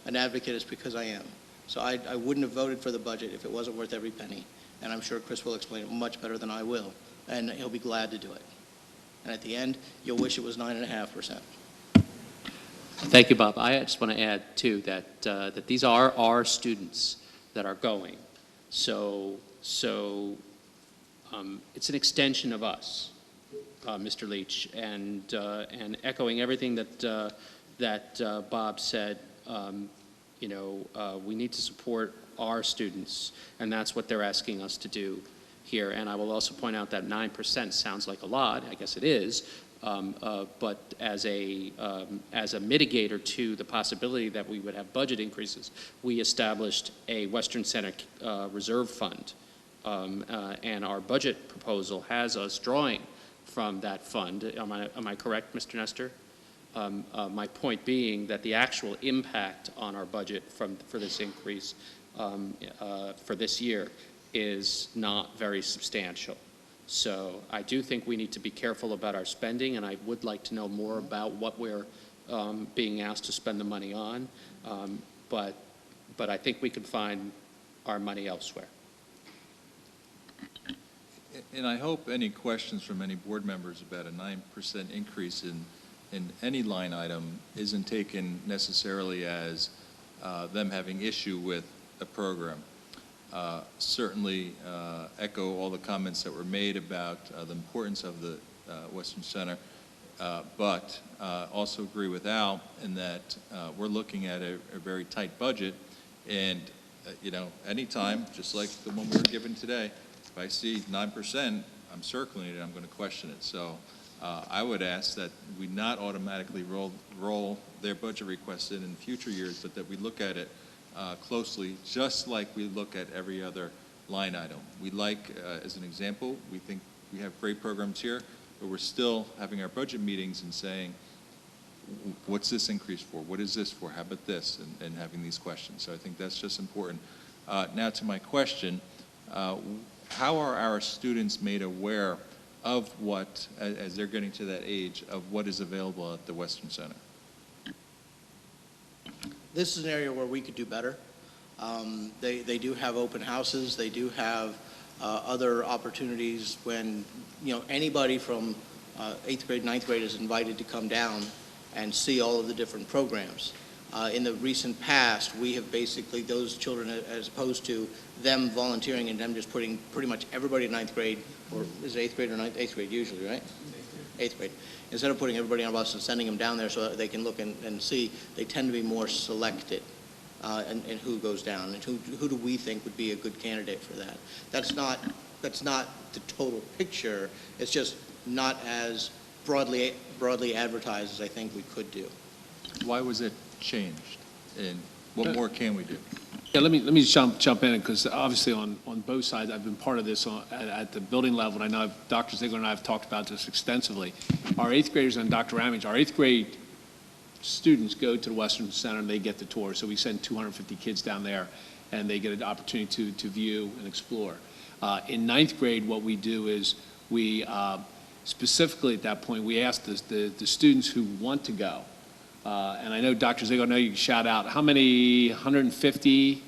an advocate, it's because I am. So I wouldn't have voted for the budget if it wasn't worth every penny. And I'm sure Chris will explain it much better than I will. And he'll be glad to do it. And at the end, you'll wish it was 9.5%. Thank you, Bob. I just want to add, too, that these are our students that are going. So it's an extension of us, Mr. Leach. And echoing everything that Bob said, we need to support our students, and that's what they're asking us to do here. And I will also point out that 9% sounds like a lot. I guess it is. But as a mitigator to the possibility that we would have budget increases, we established a Western Center reserve fund. And our budget proposal has us drawing from that fund. Am I correct, Mr. Nestor? My point being that the actual impact on our budget for this increase for this year is not very substantial. So I do think we need to be careful about our spending, and I would like to know more about what we're being asked to spend the money on. But I think we can find our money elsewhere. And I hope any questions from any board members about a 9% increase in in any line item isn't taken necessarily as them having issue with a program. Certainly echo all the comments that were made about the importance of the Western Center, but also agree with Al in that we're looking at a very tight budget, and you know, anytime, just like the one we were given today, if I see 9%, I'm circling it and I'm going to question it. So I would ask that we not automatically roll their budget requests in future years, but that we look at it closely, just like we look at every other line item. We like, as an example, we think we have great programs here, but we're still having our budget meetings and saying, what's this increase for? What is this for? How about this? And having these questions. So I think that's just important. Now to my question, how are our students made aware of what, as they're getting to that age, of what is available at the Western Center? This is an area where we could do better. They do have open houses. They do have other opportunities when, you know, anybody from 8th grade, 9th grade is invited to come down and see all of the different programs. In the recent past, we have basically, those children, as opposed to them volunteering and them just putting pretty much everybody in 9th grade, or is it 8th grade or 8th grade usually, right? 8th grade. Instead of putting everybody on a bus and sending them down there so that they can look and see, they tend to be more selected in who goes down and who do we think would be a good candidate for that. That's not the total picture. It's just not as broadly advertised as I think we could do. Why was it changed, and what more can we do? Yeah, let me jump in, because obviously on both sides, I've been part of this at the building level, and I know Dr. Ziegler and I have talked about this extensively. Our 8th graders and Dr. Ramage, our 8th grade students go to the Western Center and they get the tour. So we send 250 kids down there and they get an opportunity to view and explore. In 9th grade, what we do is we, specifically at that point, we ask the students who want to go. And I know, Dr. Ziegler, I know you can shout out, how many, 150?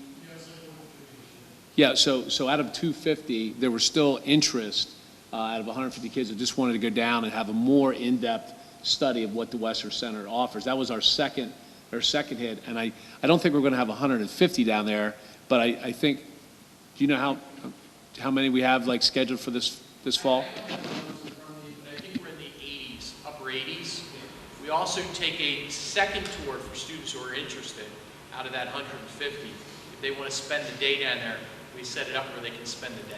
Yeah, so out of 250, there was still interest out of 150 kids that just wanted to go down and have a more in-depth study of what the Western Center offers. That was our second hit, and I don't think we're going to have 150 down there, but I think, do you know how many we have like scheduled for this fall? I think we're in the 80s, upper 80s. We also take a second tour for students who are interested out of that 150. If they want to spend the day down there, we set it up where they can spend the day.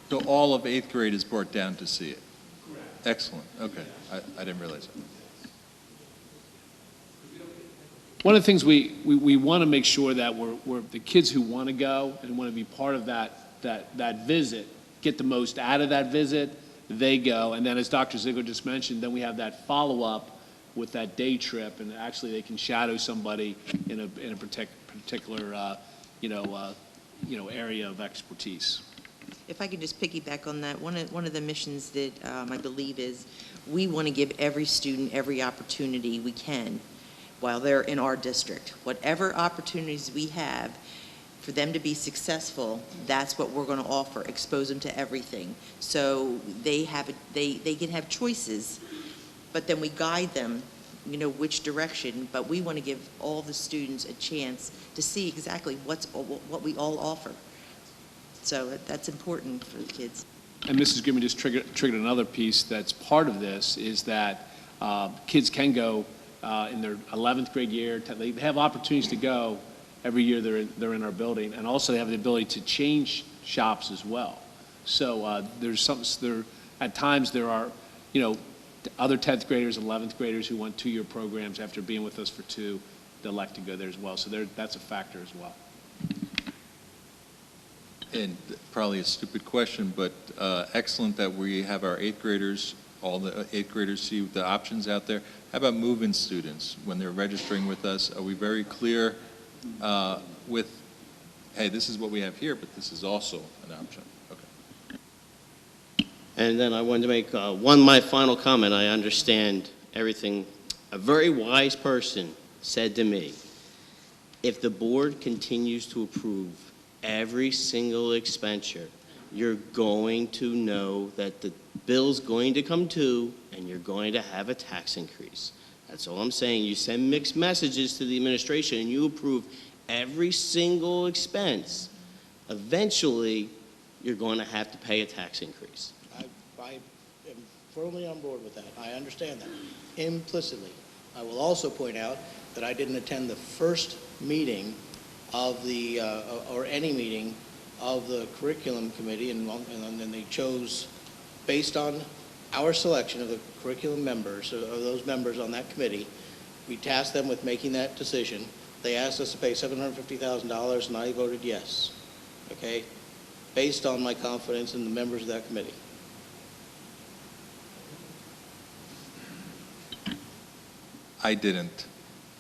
So all of 8th grade is brought down to see it? Correct. Excellent. Okay. I didn't realize that. One of the things we want to make sure that we're the kids who want to go and want to be part of that visit, get the most out of that visit, they go. And then as Dr. Ziegler just mentioned, then we have that follow-up with that day trip, and actually they can shadow somebody in a particular area of expertise. If I could just piggyback on that, one of the missions that I believe is we want to give every student every opportunity we can while they're in our district. Whatever opportunities we have for them to be successful, that's what we're going to offer, expose them to everything. So they can have choices, but then we guide them, which direction, but we want to give all the students a chance to see exactly what we all offer. So that's important for the kids. And Mrs. Grimm just triggered another piece that's part of this, is that kids can go in their 11th grade year. They have opportunities to go every year they're in our building, and also they have the ability to change shops as well. So at times there are, other 10th graders, 11th graders who want 2-year programs after being with us for 2, they elect to go there as well. So that's a factor as well. And probably a stupid question, but excellent that we have our 8th graders, all the 8th graders see the options out there. How about move-in students when they're registering with us? Are we very clear with, hey, this is what we have here, but this is also an option? Okay. And then I wanted to make my final comment. I understand everything. A very wise person said to me, if the board continues to approve every single expenditure, you're going to know that the bill's going to come due, and you're going to have a tax increase. That's all I'm saying. You send mixed messages to the administration, and you approve every single expense. Eventually, you're going to have to pay a tax increase. I am firmly on board with that. I understand that implicitly. I will also point out that I didn't attend the first meeting of the, or any meeting of the curriculum committee, and then they chose, based on our selection of the curriculum members, of those members on that committee, we tasked them with making that decision. They asked us to pay $750,000, and I voted yes, okay, based on my confidence in the members of that committee. I didn't.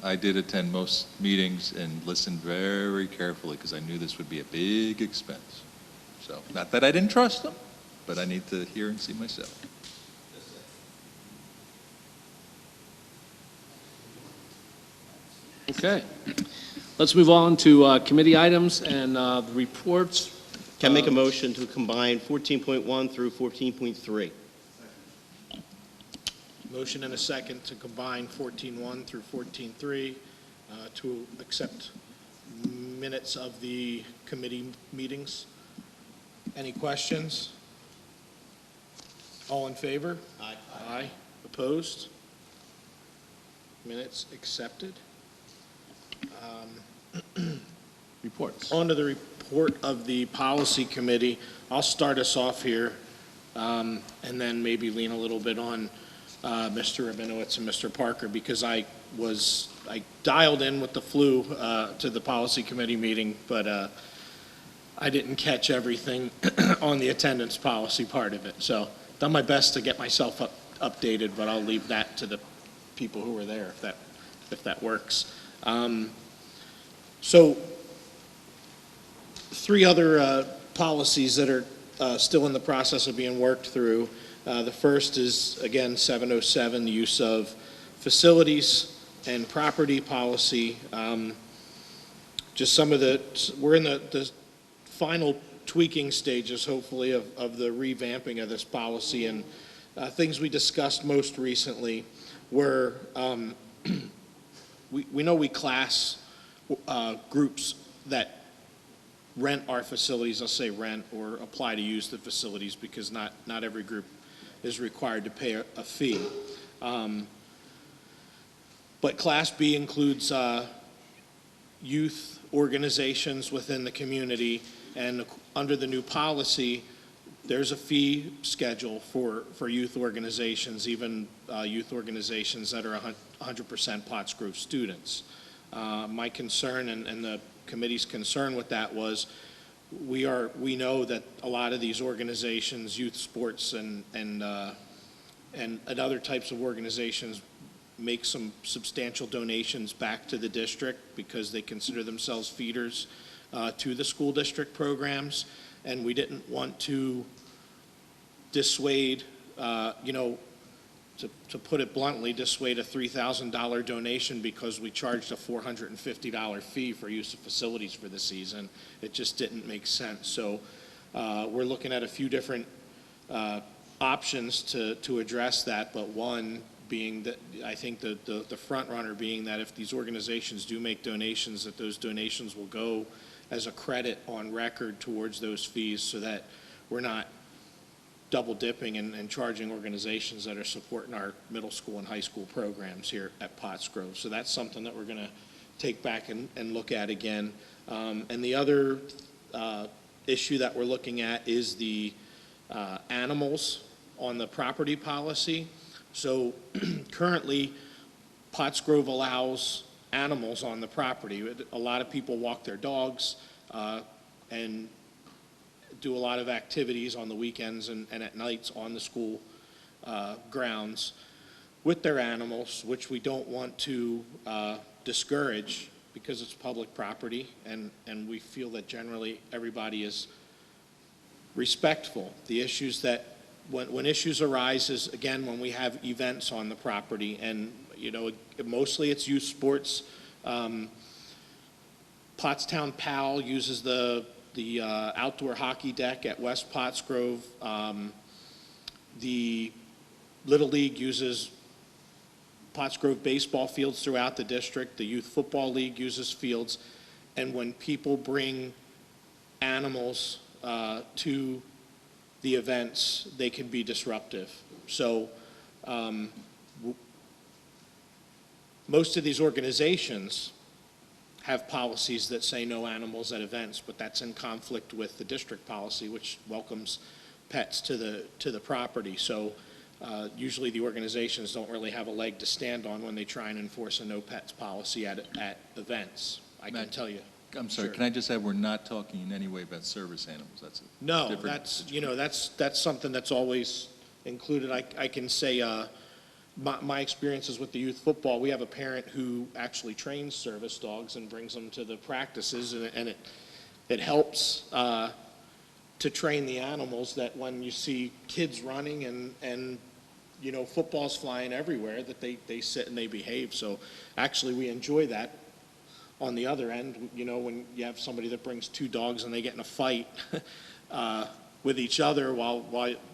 I did attend most meetings and listened very carefully because I knew this would be a big expense. So, not that I didn't trust them, but I need to hear and see myself. Okay. Let's move on to committee items and the reports. Can I make a motion to combine 14.1 through 14.3? Motion and a second to combine 14.1 through 14.3 to accept minutes of the committee meetings. Any questions? All in favor? Aye. Aye. Opposed? Minutes accepted. Reports. On to the report of the policy committee. I'll start us off here and then maybe lean a little bit on Mr. Rabinowitz and Mr. Parker, because I dialed in with the flu to the policy committee meeting, but I didn't catch everything on the attendance policy part of it. So done my best to get myself updated, but I'll leave that to the people who were there if that works. So three other policies that are still in the process of being worked through. The first is, again, 707, the use of facilities and property policy. Just some of we're in the final tweaking stages, hopefully, of the revamping of this policy. And things we discussed most recently were, we know we class groups that rent our facilities, I'll say rent, or apply to use the facilities, because not every group is required to pay a fee. But Class B includes youth organizations within the community, and under the new policy, there's a fee schedule for youth organizations, even youth organizations that are 100% Pottsgrove students. My concern and the committee's concern with that was we know that a lot of these organizations, youth sports and other types of organizations, make some substantial donations back to the district because they consider themselves feeders to the school district programs, and we didn't want to dissuade, to put it bluntly, dissuade a $3,000 donation because we charged a $450 fee for use of facilities for the season. It just didn't make sense. So we're looking at a few different options to address that, but one being that I think the front runner being that if these organizations do make donations, that those donations will go as a credit on record towards those fees, so that we're not double dipping and charging organizations that are supporting our middle school and high school programs here at Pottsgrove. So that's something that we're going to take back and look at again. And the other issue that we're looking at is the animals on the property policy. So currently, Pottsgrove allows animals on the property. A lot of people walk their dogs and do a lot of activities on the weekends and at nights on the school grounds with their animals, which we don't want to discourage because it's public property, and we feel that generally everybody is respectful. The issues that, when issues arise is, again, when we have events on the property, and, mostly it's youth sports. Pottstown PAL uses the outdoor hockey deck at West Pottsgrove. The Little League uses Pottsgrove baseball fields throughout the district. The Youth Football League uses fields. And when people bring animals to the events, they can be disruptive. So most of these organizations have policies that say no animals at events, but that's in conflict with the district policy, which welcomes pets to the property. So usually the organizations don't really have a leg to stand on when they try and enforce a no pets policy at events. I can tell you. I'm sorry, Sure. can I just add, we're not talking in any way about service animals. That's a No, different that's, you know, that's something that's always included. I can say my experiences with the youth football, we have a parent who actually trains service dogs and brings them to the practices, and it helps to train the animals that when you see kids running and you know, footballs flying everywhere, that they sit and they behave. So actually we enjoy that. On the other end, you know, when you have somebody that brings two dogs and they get in a fight with each other while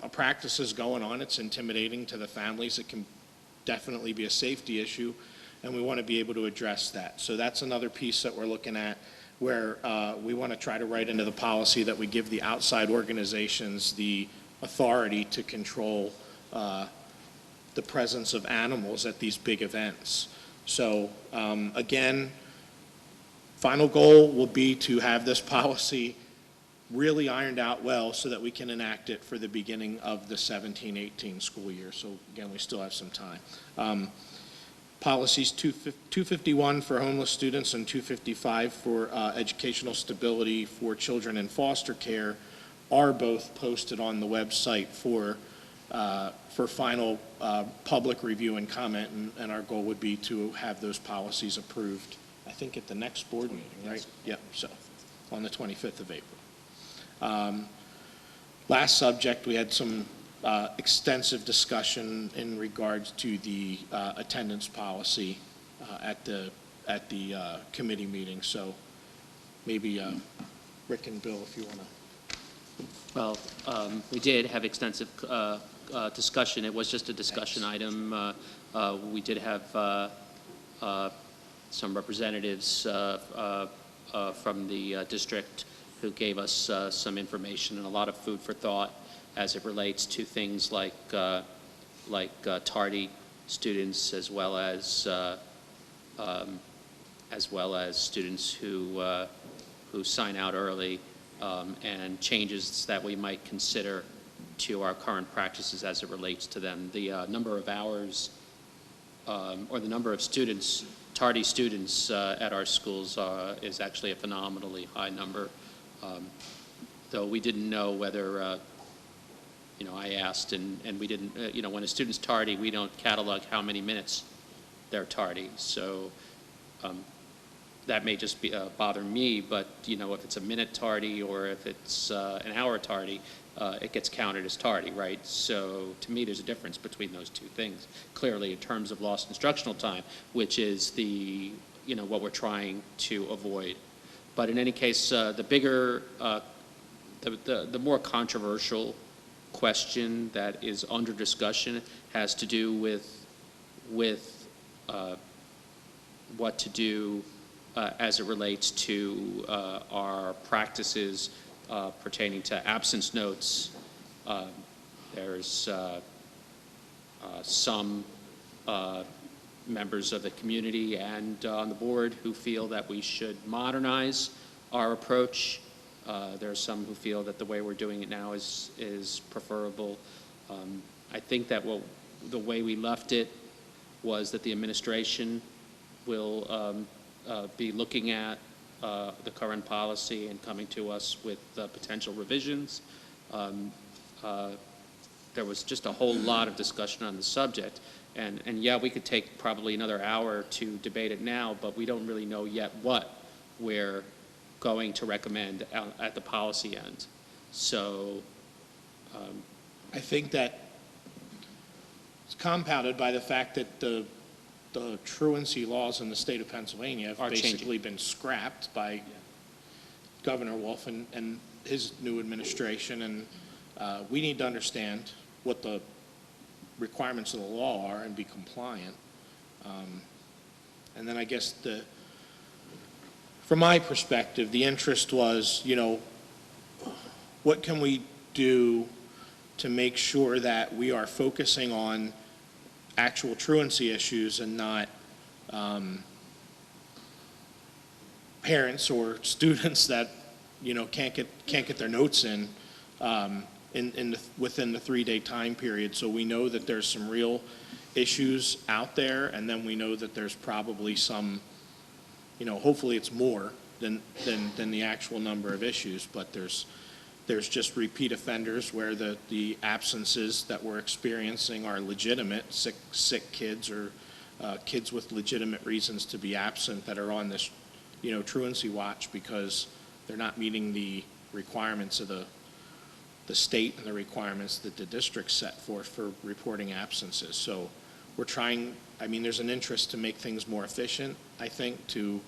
a practice is going on, it's intimidating to the families. It can definitely be a safety issue, and we want to be able to address that. So that's another piece that we're looking at, where we want to try to write into the policy that we give the outside organizations the authority to control the presence of animals at these big events. So again, final goal will be to have this policy really ironed out well so that we can enact it for the beginning of the 17-18 school year. So again, we still have some time. Policies 251 for homeless students and 255 for educational stability for children in foster care are both posted on the website for final public review and comment, and our goal would be to have those policies approved, I think, at the next board meeting, right? Yep, so on the 25th of April. Last subject, we had some extensive discussion in regards to the attendance policy at the committee meeting. So maybe Rick and Bill, if you want to. Well, we did have extensive discussion. It was just a discussion item. We did have some representatives from the district who gave us some information and a lot of food for thought as it relates to things like tardy students, as well as students who sign out early, and changes that we might consider to our current practices as it relates to them. The number of hours or the number of students, tardy students at our schools is actually a phenomenally high number. Though we didn't know whether, you know, I asked and we didn't, you know, when a student's tardy, we don't catalog how many minutes they're tardy. So that may just be bother me, but, you know, if it's a minute tardy or if it's an hour tardy, it gets counted as tardy, right? So to me, there's a difference between those two things. Clearly, in terms of lost instructional time, which is the, you know, what we're trying to avoid. But in any case, the bigger, the more controversial question that is under discussion has to do with what to do as it relates to our practices pertaining to absence notes. There's some members of the community and on the board who feel that we should modernize our approach. There are some who feel that the way we're doing it now is preferable. I think that the way we left it was that the administration will be looking at the current policy and coming to us with potential revisions. There was just a whole lot of discussion on the subject. And yeah, we could take probably another hour to debate it now, but we don't really know yet what we're going to recommend at the policy end. So I think that it's compounded by the fact that the truancy laws in the state of Pennsylvania have basically been scrapped by Governor Wolf and his new administration. And we need to understand what the requirements of the law are and be compliant. And then I guess from my perspective, the interest was, you know, what can we do to make sure that we are focusing on actual truancy issues and not parents or students that, you know, can't get their notes in within the 3-day time period. So we know that there's some real issues out there, and then we know that there's probably some, you know, hopefully it's more than the actual number of issues, but there's just repeat offenders where the absences that we're experiencing are legitimate, sick kids or kids with legitimate reasons to be absent that are on this, you know, truancy watch because they're not meeting the requirements of the state and the requirements that the district set forth for reporting absences. So we're trying, I mean, there's an interest to make things more efficient, I think, to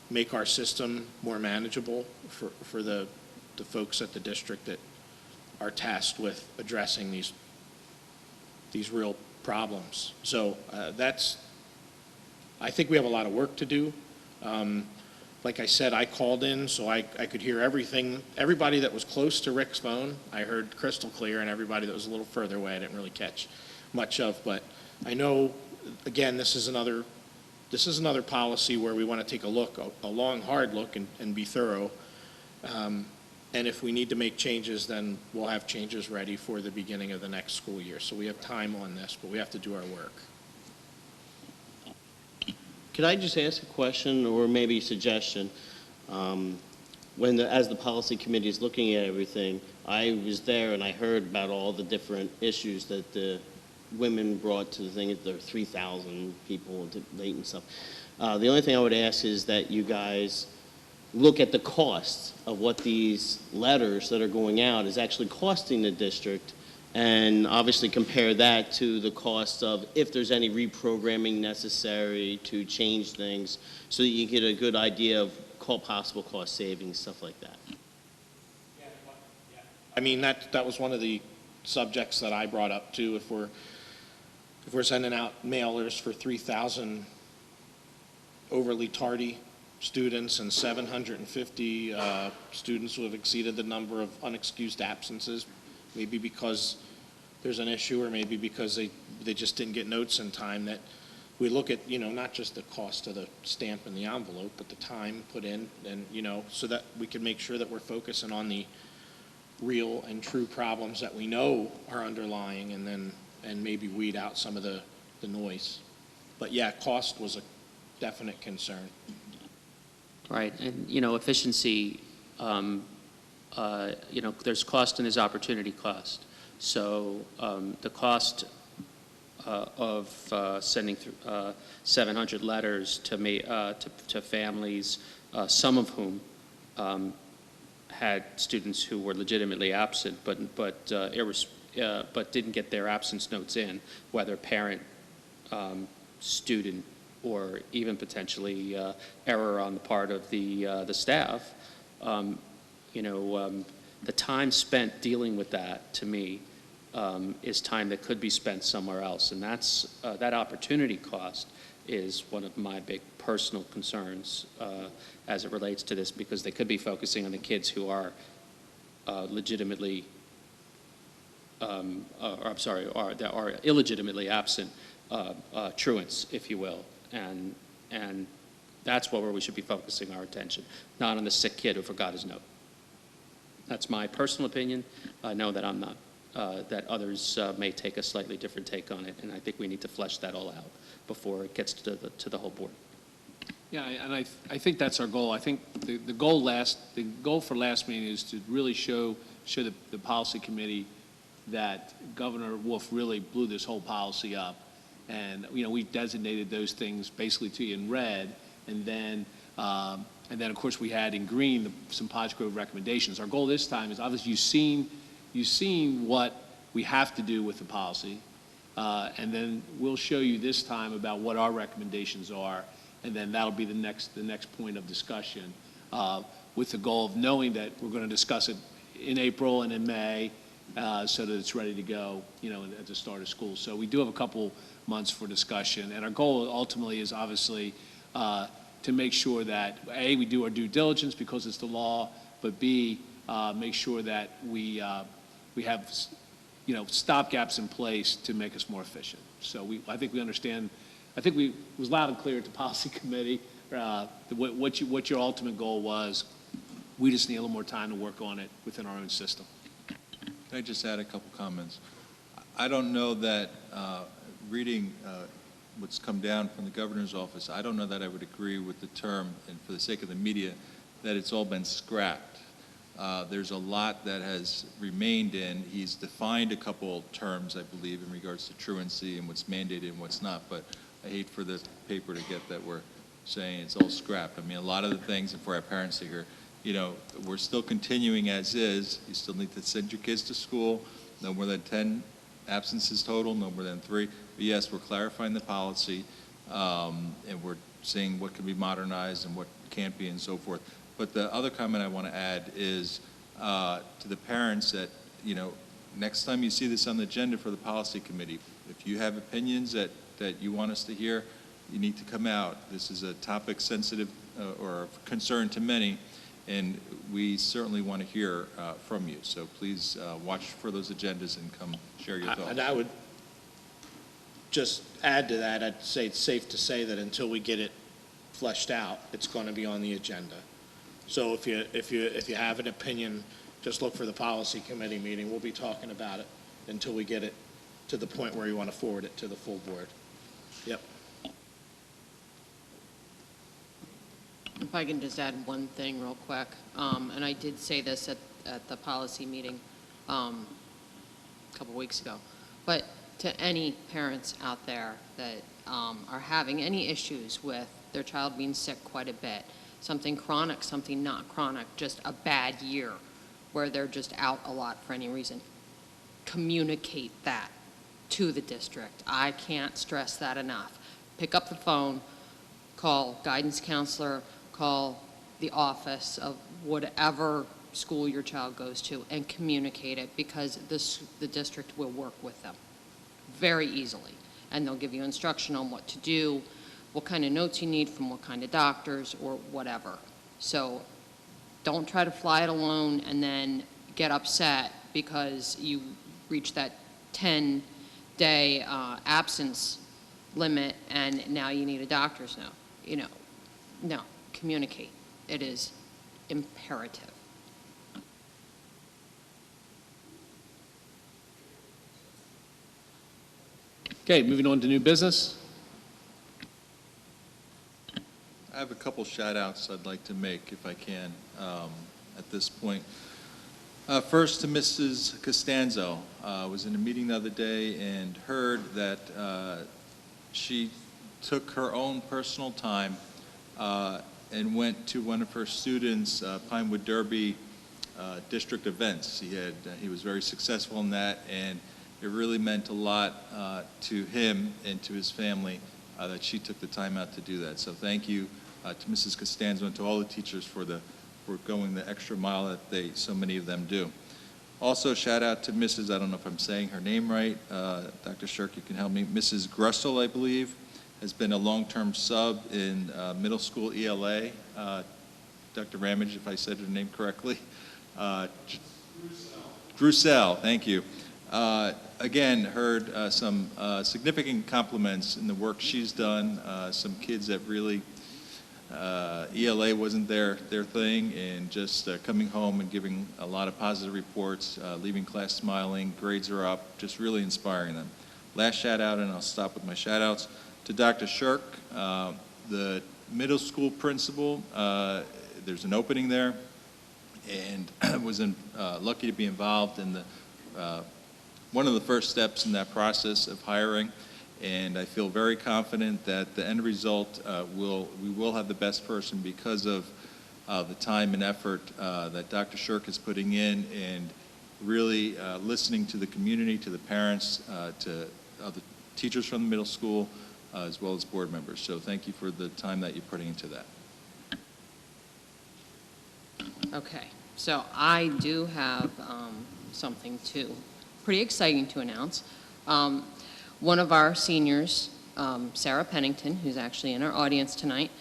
make our system more manageable for the folks at the district that are tasked with addressing these real problems. So I think we have a lot of work to do. Like I said, I called in so I could hear everything. Everybody that was close to Rick's phone, I heard crystal clear, and everybody that was a little further away, I didn't really catch much of. But I know, again, this is another policy where we want to take a look, a long, hard look, and be thorough. And if we need to make changes, then we'll have changes ready for the beginning of the next school year. So we have time on this, but we have to do our work. Could I just ask a question or maybe a suggestion? As the policy committee is looking at everything, I was there and I heard about all the different issues that the women brought to the thing. There are 3,000 people late and stuff. The only thing I would ask is that you guys look at the cost of what these letters that are going out is actually costing the district, and obviously compare that to the cost of if there's any reprogramming necessary to change things so that you get a good idea of possible cost savings, stuff like that. I mean, that was one of the subjects that I brought up too. If we're sending out mailers for 3,000 overly tardy students and 750 students who have exceeded the number of unexcused absences, maybe because there's an issue or maybe because they just didn't get notes in time, that we look at, you know, not just the cost of the stamp and the envelope, but the time put in, and, you know, so that we can make sure that we're focusing on the real and true problems that we know are underlying, and maybe weed out some of the noise. But yeah, cost was a definite concern. Right, and, you know, efficiency, you know, there's cost and there's opportunity cost. So the cost of sending through 700 letters to families, some of whom had students who were legitimately absent, but didn't get their absence notes in, whether parent, student, or even potentially error on the part of the staff. You know, the time spent dealing with that, to me, is time that could be spent somewhere else, and that opportunity cost is one of my big personal concerns as it relates to this, because they could be focusing on the kids who are legitimately, that are illegitimately absent truants, if you will, and that's where we should be focusing our attention, not on the sick kid who forgot his note. That's my personal opinion. I know that I'm not, that others may take a slightly different take on it, and I think we need to flesh that all out before it gets to the whole board. Yeah, and I think that's our goal. I think the goal for last meeting is to really show the policy committee that Governor Wolf really blew this whole policy up, and you know, we designated those things basically to you in red, and then of course we had in green some Pottsgrove recommendations. Our goal this time is, obviously you've seen what we have to do with the policy, and then we'll show you this time about what our recommendations are, and then that'll be the next point of discussion, with the goal of knowing that we're going to discuss it in April and in May, so that it's ready to go, at the start of school. So we do have a couple months for discussion, and our goal ultimately is obviously to make sure that, A, we do our due diligence because it's the law, but B, make sure that we have, stopgaps in place to make us more efficient. So I think we understand, I think it was loud and clear at the policy committee what your ultimate goal was. We just need a little more time to work on it within our own system. Can I just add a couple comments? I don't know that, reading what's come down from the governor's office, I don't know that I would agree with the term, and for the sake of the media, that it's all been scrapped. There's a lot that has remained in. He's defined a couple terms, I believe, in regards to truancy and what's mandated and what's not, but I hate for the paper to get that we're saying it's all scrapped. I mean, a lot of the things, and for our parents to hear, we're still continuing as is. You still need to send your kids to school, no more than 10 absences total, no more than 3. But yes, we're clarifying the policy, and we're seeing what can be modernized and what can't be and so forth. But the other comment I want to add is to the parents that, next time you see this on the agenda for the policy committee, if you have opinions that you want us to hear, you need to come out. This is a topic sensitive or of concern to many, and we certainly want to hear from you. So please watch for those agendas and come share your thoughts. And I would just add to that, I'd say it's safe to say that until we get it fleshed out, it's going to be on the agenda. So if you have an opinion, just look for the policy committee meeting. We'll be talking about it until we get it to the point where you want to forward it to the full board. Yep. If I can just add one thing real quick, and I did say this at the policy meeting a couple weeks ago, but to any parents out there that are having any issues with their child being sick quite a bit, something chronic, something not chronic, just a bad year where they're just out a lot for any reason, communicate that to the district. I can't stress that enough. Pick up the phone, call guidance counselor, call the office of whatever school your child goes to and communicate it, because the district will work with them very easily. And they'll give you instruction on what to do, what kind of notes you need from what kind of doctors or whatever. So don't try to fly it alone and then get upset because you reach that 10-day absence limit and now you need a doctor's note. No, communicate. It is imperative. Okay, moving on to new business. I have a couple shout-outs I'd like to make, if I can, at this point. First to Mrs. Costanzo. I was in a meeting the other day and heard that she took her own personal time and went to one of her students' Pinewood Derby district events. He was very successful in that, and it really meant a lot to him and to his family that she took the time out to do that. So thank you to Mrs. Costanzo and to all the teachers for going the extra mile that so many of them do. Also, shout out to Mrs., I don't know if I'm saying her name right, Dr. Shirk, you can help me, Mrs. Grussel, I believe, has been a long-term sub in middle school ELA. Dr. Ramage, if I said her name correctly. Grussel, thank you. Again, heard some significant compliments in the work she's done. Some kids that really, ELA wasn't their thing, and just coming home and giving a lot of positive reports, leaving class smiling, grades are up, just really inspiring them. Last shout out, and I'll stop with my shout outs, to Dr. Shirk, the middle school principal. There's an opening there, and I was lucky to be involved in one of the first steps in that process of hiring, and I feel very confident that the end result we will have the best person because of the time and effort that Dr. Shirk is putting in, and really listening to the community, to the parents, to other teachers from the middle school, as well as board members. So thank you for the time that you're putting into that. Okay, so I do have something too, pretty exciting to announce. One of our seniors, Sarah Pennington, who's actually in our audience tonight,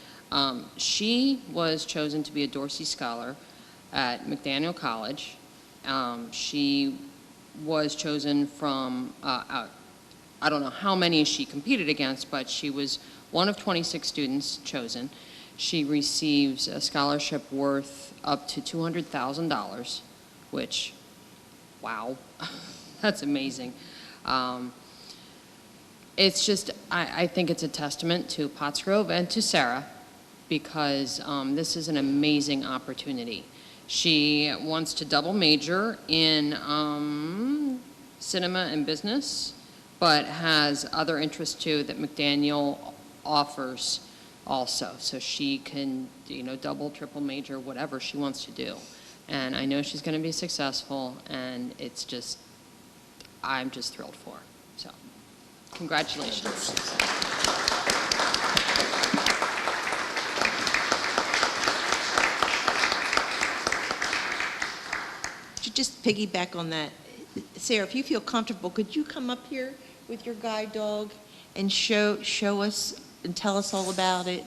she was chosen to be a Dorsey Scholar at McDaniel College. She was chosen from, I don't know how many she competed against, but she was one of 26 students chosen. She receives a scholarship worth up to $200,000, which, wow, that's amazing. It's just, I think it's a testament to Pottsgrove and to Sarah, because this is an amazing opportunity. She wants to double major in cinema and business, but has other interests too that McDaniel offers also. So she can, double, triple major, whatever she wants to do. And I know she's going to be successful, and it's just, I'm just thrilled for her. So, congratulations. To just piggyback on that, Sarah, if you feel comfortable, could you come up here with your guide dog and show us and tell us all about it?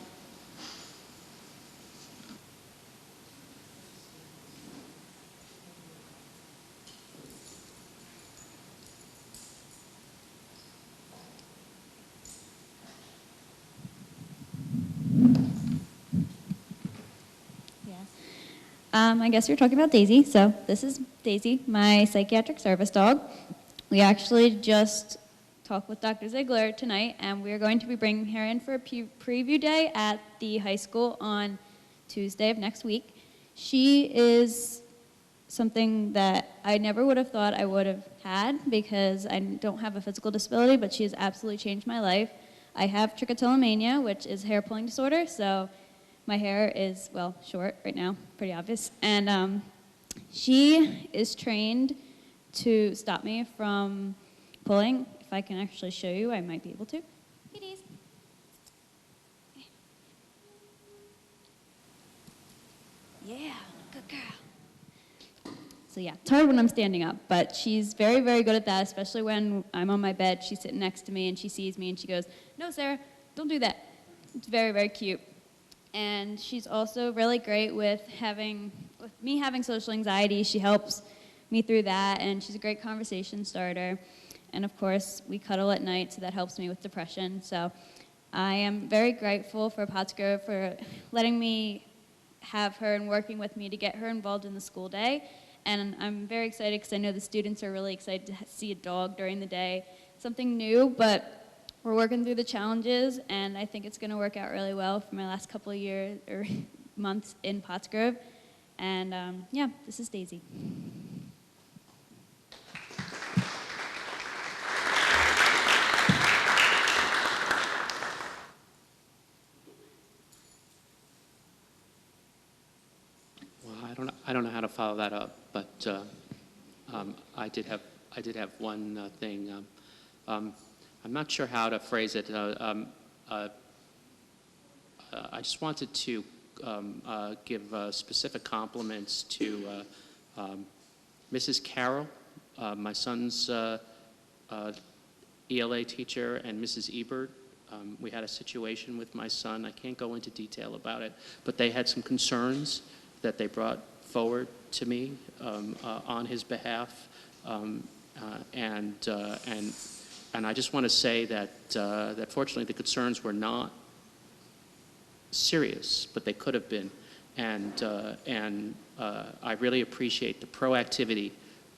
I guess you're talking about Daisy. So this is Daisy, my psychiatric service dog. We actually just talked with Dr. Ziegler tonight, and we're going to be bringing her in for a preview day at the high school on Tuesday of next week. She is something that I never would have thought I would have had, because I don't have a physical disability, but she has absolutely changed my life. I have trichotillomania, which is hair pulling disorder, so my hair is, well, short right now, pretty obvious. And she is trained to stop me from pulling. If I can actually show you, I might be able to. Hey, Daisy. Yeah, good girl. So yeah, it's hard when I'm standing up, but she's very, very good at that, especially when I'm on my bed. She's sitting next to me, and she sees me, and she goes, "No, Sarah, don't do that." It's very, very cute. And she's also really great with me having social anxiety. She helps me through that, and she's a great conversation starter. And of course, we cuddle at night, so that helps me with depression. So I am very grateful for Pottsgrove for letting me have her and working with me to get her involved in the school day. And I'm very excited because I know the students are really excited to see a dog during the day. Something new, but we're working through the challenges, and I think it's going to work out really well for my last couple of years or months in Pottsgrove. And yeah, this is Daisy. Well, I don't know how to follow that up, but I did have one thing. I'm not sure how to phrase it. I just wanted to give specific compliments to Mrs. Carroll, my son's ELA teacher, and Mrs. Ebert. We had a situation with my son. I can't go into detail about it, but they had some concerns that they brought forward to me on his behalf, and I just want to say that fortunately the concerns were not serious, but they could have been, and I really appreciate the proactivity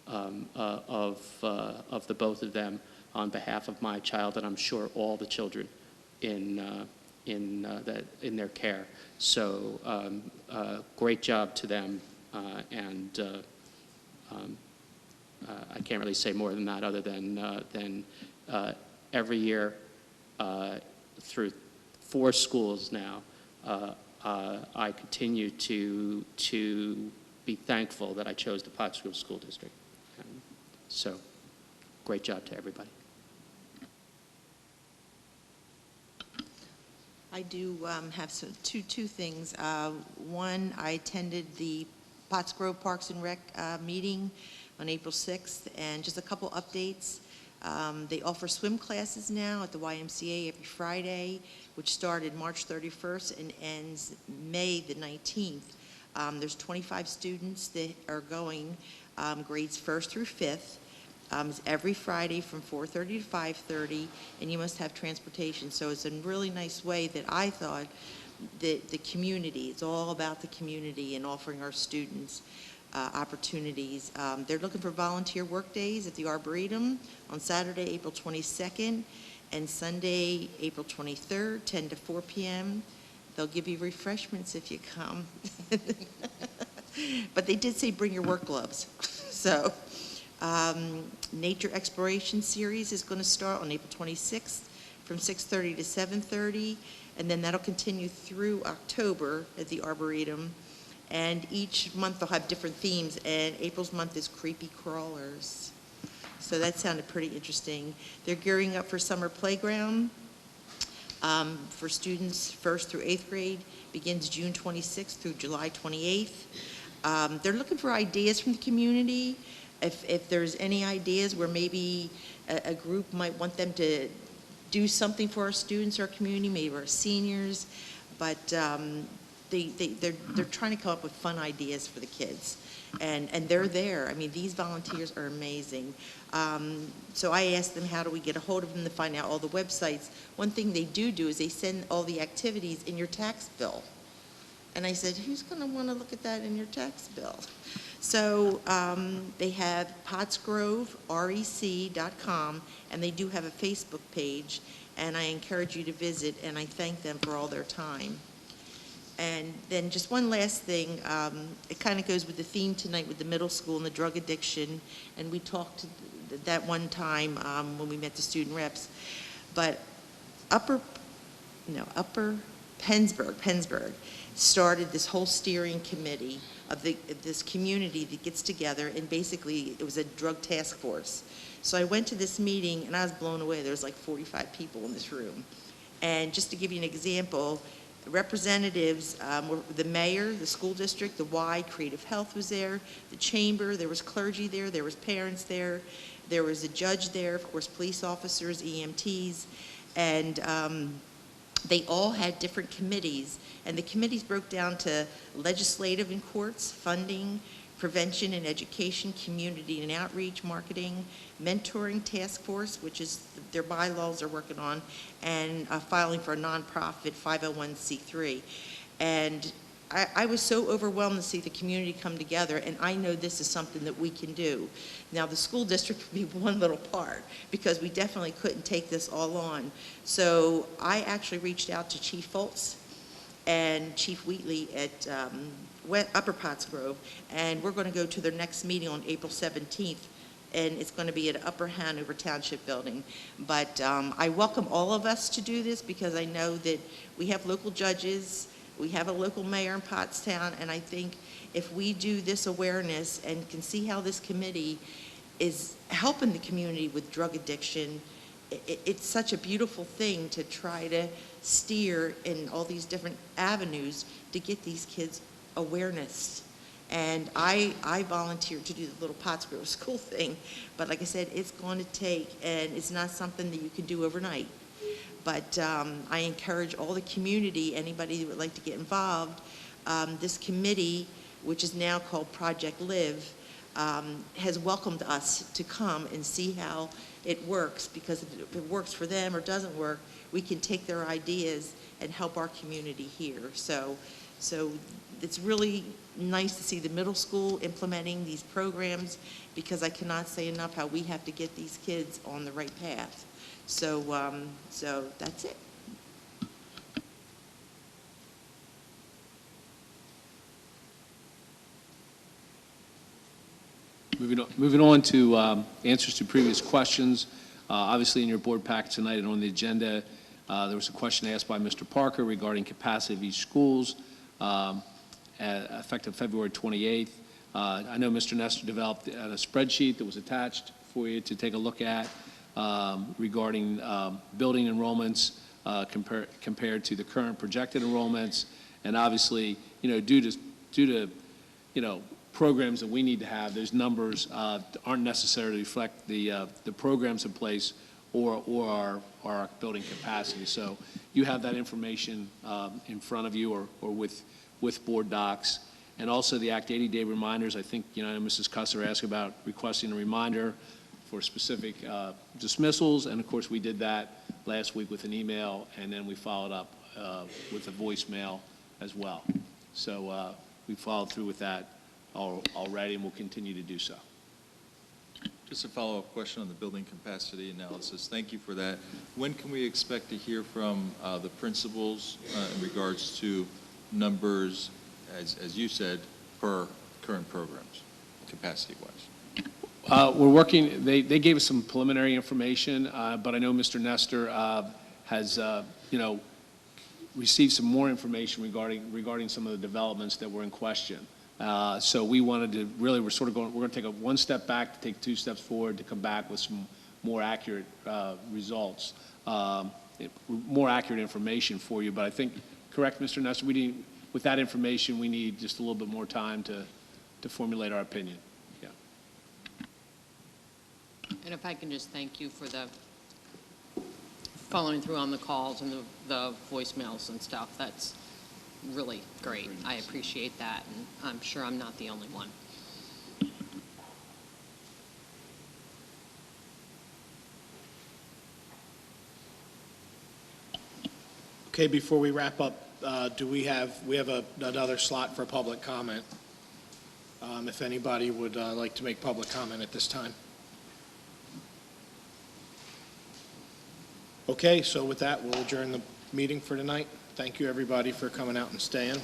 of the both of them on behalf of my child, and I'm sure all the children in their care. So great job to them, and I can't really say more than that, other than every year through 4 schools now, I continue to be thankful that I chose the Pottsgrove School District. And so, great job to everybody. I do have two things. One, I attended the Pottsgrove Parks and Rec meeting on April 6th. And just a couple updates. They offer swim classes now at the YMCA every Friday, which started March 31st and ends May the 19th. There's 25 students that are going, grades 1st through 5th. It's every Friday from 4:30 to 5:30, and you must have transportation. So it's a really nice way that I thought that the community, it's all about the community and offering our students opportunities. They're looking for volunteer work days at the Arboretum on Saturday, April 22nd, and Sunday, April 23rd, 10 to 4 p.m. They'll give you refreshments if you come. But they did say bring your work gloves. So, Nature Exploration Series is going to start on April 26th from 6:30 to 7:30, and then that'll continue through October at the Arboretum. And each month they'll have different themes, and April's month is creepy crawlers. So that sounded pretty interesting. They're gearing up for summer playground for students 1st through 8th grade, begins June 26th through July 28th. They're looking for ideas from the community. If there's any ideas where maybe a group might want them to do something for our students, our community, maybe our seniors, but they're trying to come up with fun ideas for the kids, and they're there. I mean, these volunteers are amazing. So I asked them, how do we get a hold of them to find out all the websites? One thing they do is they send all the activities in your tax bill. And I said, who's going to want to look at that in your tax bill? So they have Pottsgrove, rec.com, and they do have a Facebook page, and I encourage you to visit, and I thank them for all their time. And then just one last thing, it kind of goes with the theme tonight with the middle school and the drug addiction, and we talked that one time when we met the student reps. But Upper Pennsburg started this whole steering committee of this community that gets together, and basically it was a drug task force. So I went to this meeting and I was blown away. There was like 45 people in this room. And just to give you an example, representatives were the mayor, the school district, the Y, Creative Health was there, the chamber, there was clergy there was parents there was a judge there, of course, police officers, EMTs, and they all had different committees, and the committees broke down to legislative and courts, funding, prevention and education, community and outreach, marketing, mentoring task force, which is their bylaws they're working on, and filing for a nonprofit 501c3. And I was so overwhelmed to see the community come together, and I know this is something that we can do. Now, the school district would be one little part, because we definitely couldn't take this all on. So I actually reached out to Chief Foltz and Chief Wheatley at Upper Pottsgrove, and we're going to go to their next meeting on April 17th, and it's going to be at Upper Hanover Township Building. But I welcome all of us to do this, because I know that we have local judges, we have a local mayor in Pottstown, and I think if we do this awareness and can see how this committee is helping the community with drug addiction, it's such a beautiful thing to try to steer in all these different avenues to get these kids awareness. And I volunteered to do the little Pottsgrove school thing, but like I said, it's going to take, and it's not something that you can do overnight. But I encourage all the community, anybody that would like to get involved. This committee, which is now called Project Live, has welcomed us to come and see how it works, because if it works for them or doesn't work, we can take their ideas and help our community here. So it's really nice to see the middle school implementing these programs, because I cannot say enough how we have to get these kids on the right path. So that's it. Moving on to answers to previous questions. Obviously, in your board packet tonight and on the agenda, there was a question asked by Mr. Parker regarding capacity of each schools effective February 28th. I know Mr. Nestor developed a spreadsheet that was attached for you to take a look at regarding building enrollments compared to the current projected enrollments. And obviously, due to programs that we need to have, those numbers aren't necessarily reflect the programs in place or our building capacity. So you have that information in front of you or with board docs. And also the Act 80-day reminders. I think, Mrs. Cusser asked about requesting a reminder for specific dismissals. And of course, we did that last week with an email, and then we followed up with a voicemail as well. So we followed through with that already, and we'll continue to do so. Just a follow-up question on the building capacity analysis. Thank you for that. When can we expect to hear from the principals in regards to numbers, as you said, per current programs, capacity-wise? We're working, they gave us some preliminary information, but I know Mr. Nestor has, received some more information regarding some of the developments that were in question. So we wanted to really, we're going to take one step back to take 2 steps forward to come back with some more accurate results, more accurate information for you. But I think, correct, Mr. Nestor, with that information, we need just a little bit more time to formulate our opinion. Yeah. And if I can just thank you for the following through on the calls and the voicemails and stuff. That's really great. I appreciate that, and I'm sure I'm not the only one. Okay, before we wrap up, we have another slot for public comment. If anybody would like to make public comment at this time. Okay, so with that, we'll adjourn the meeting for tonight. Thank you, everybody, for coming out and staying.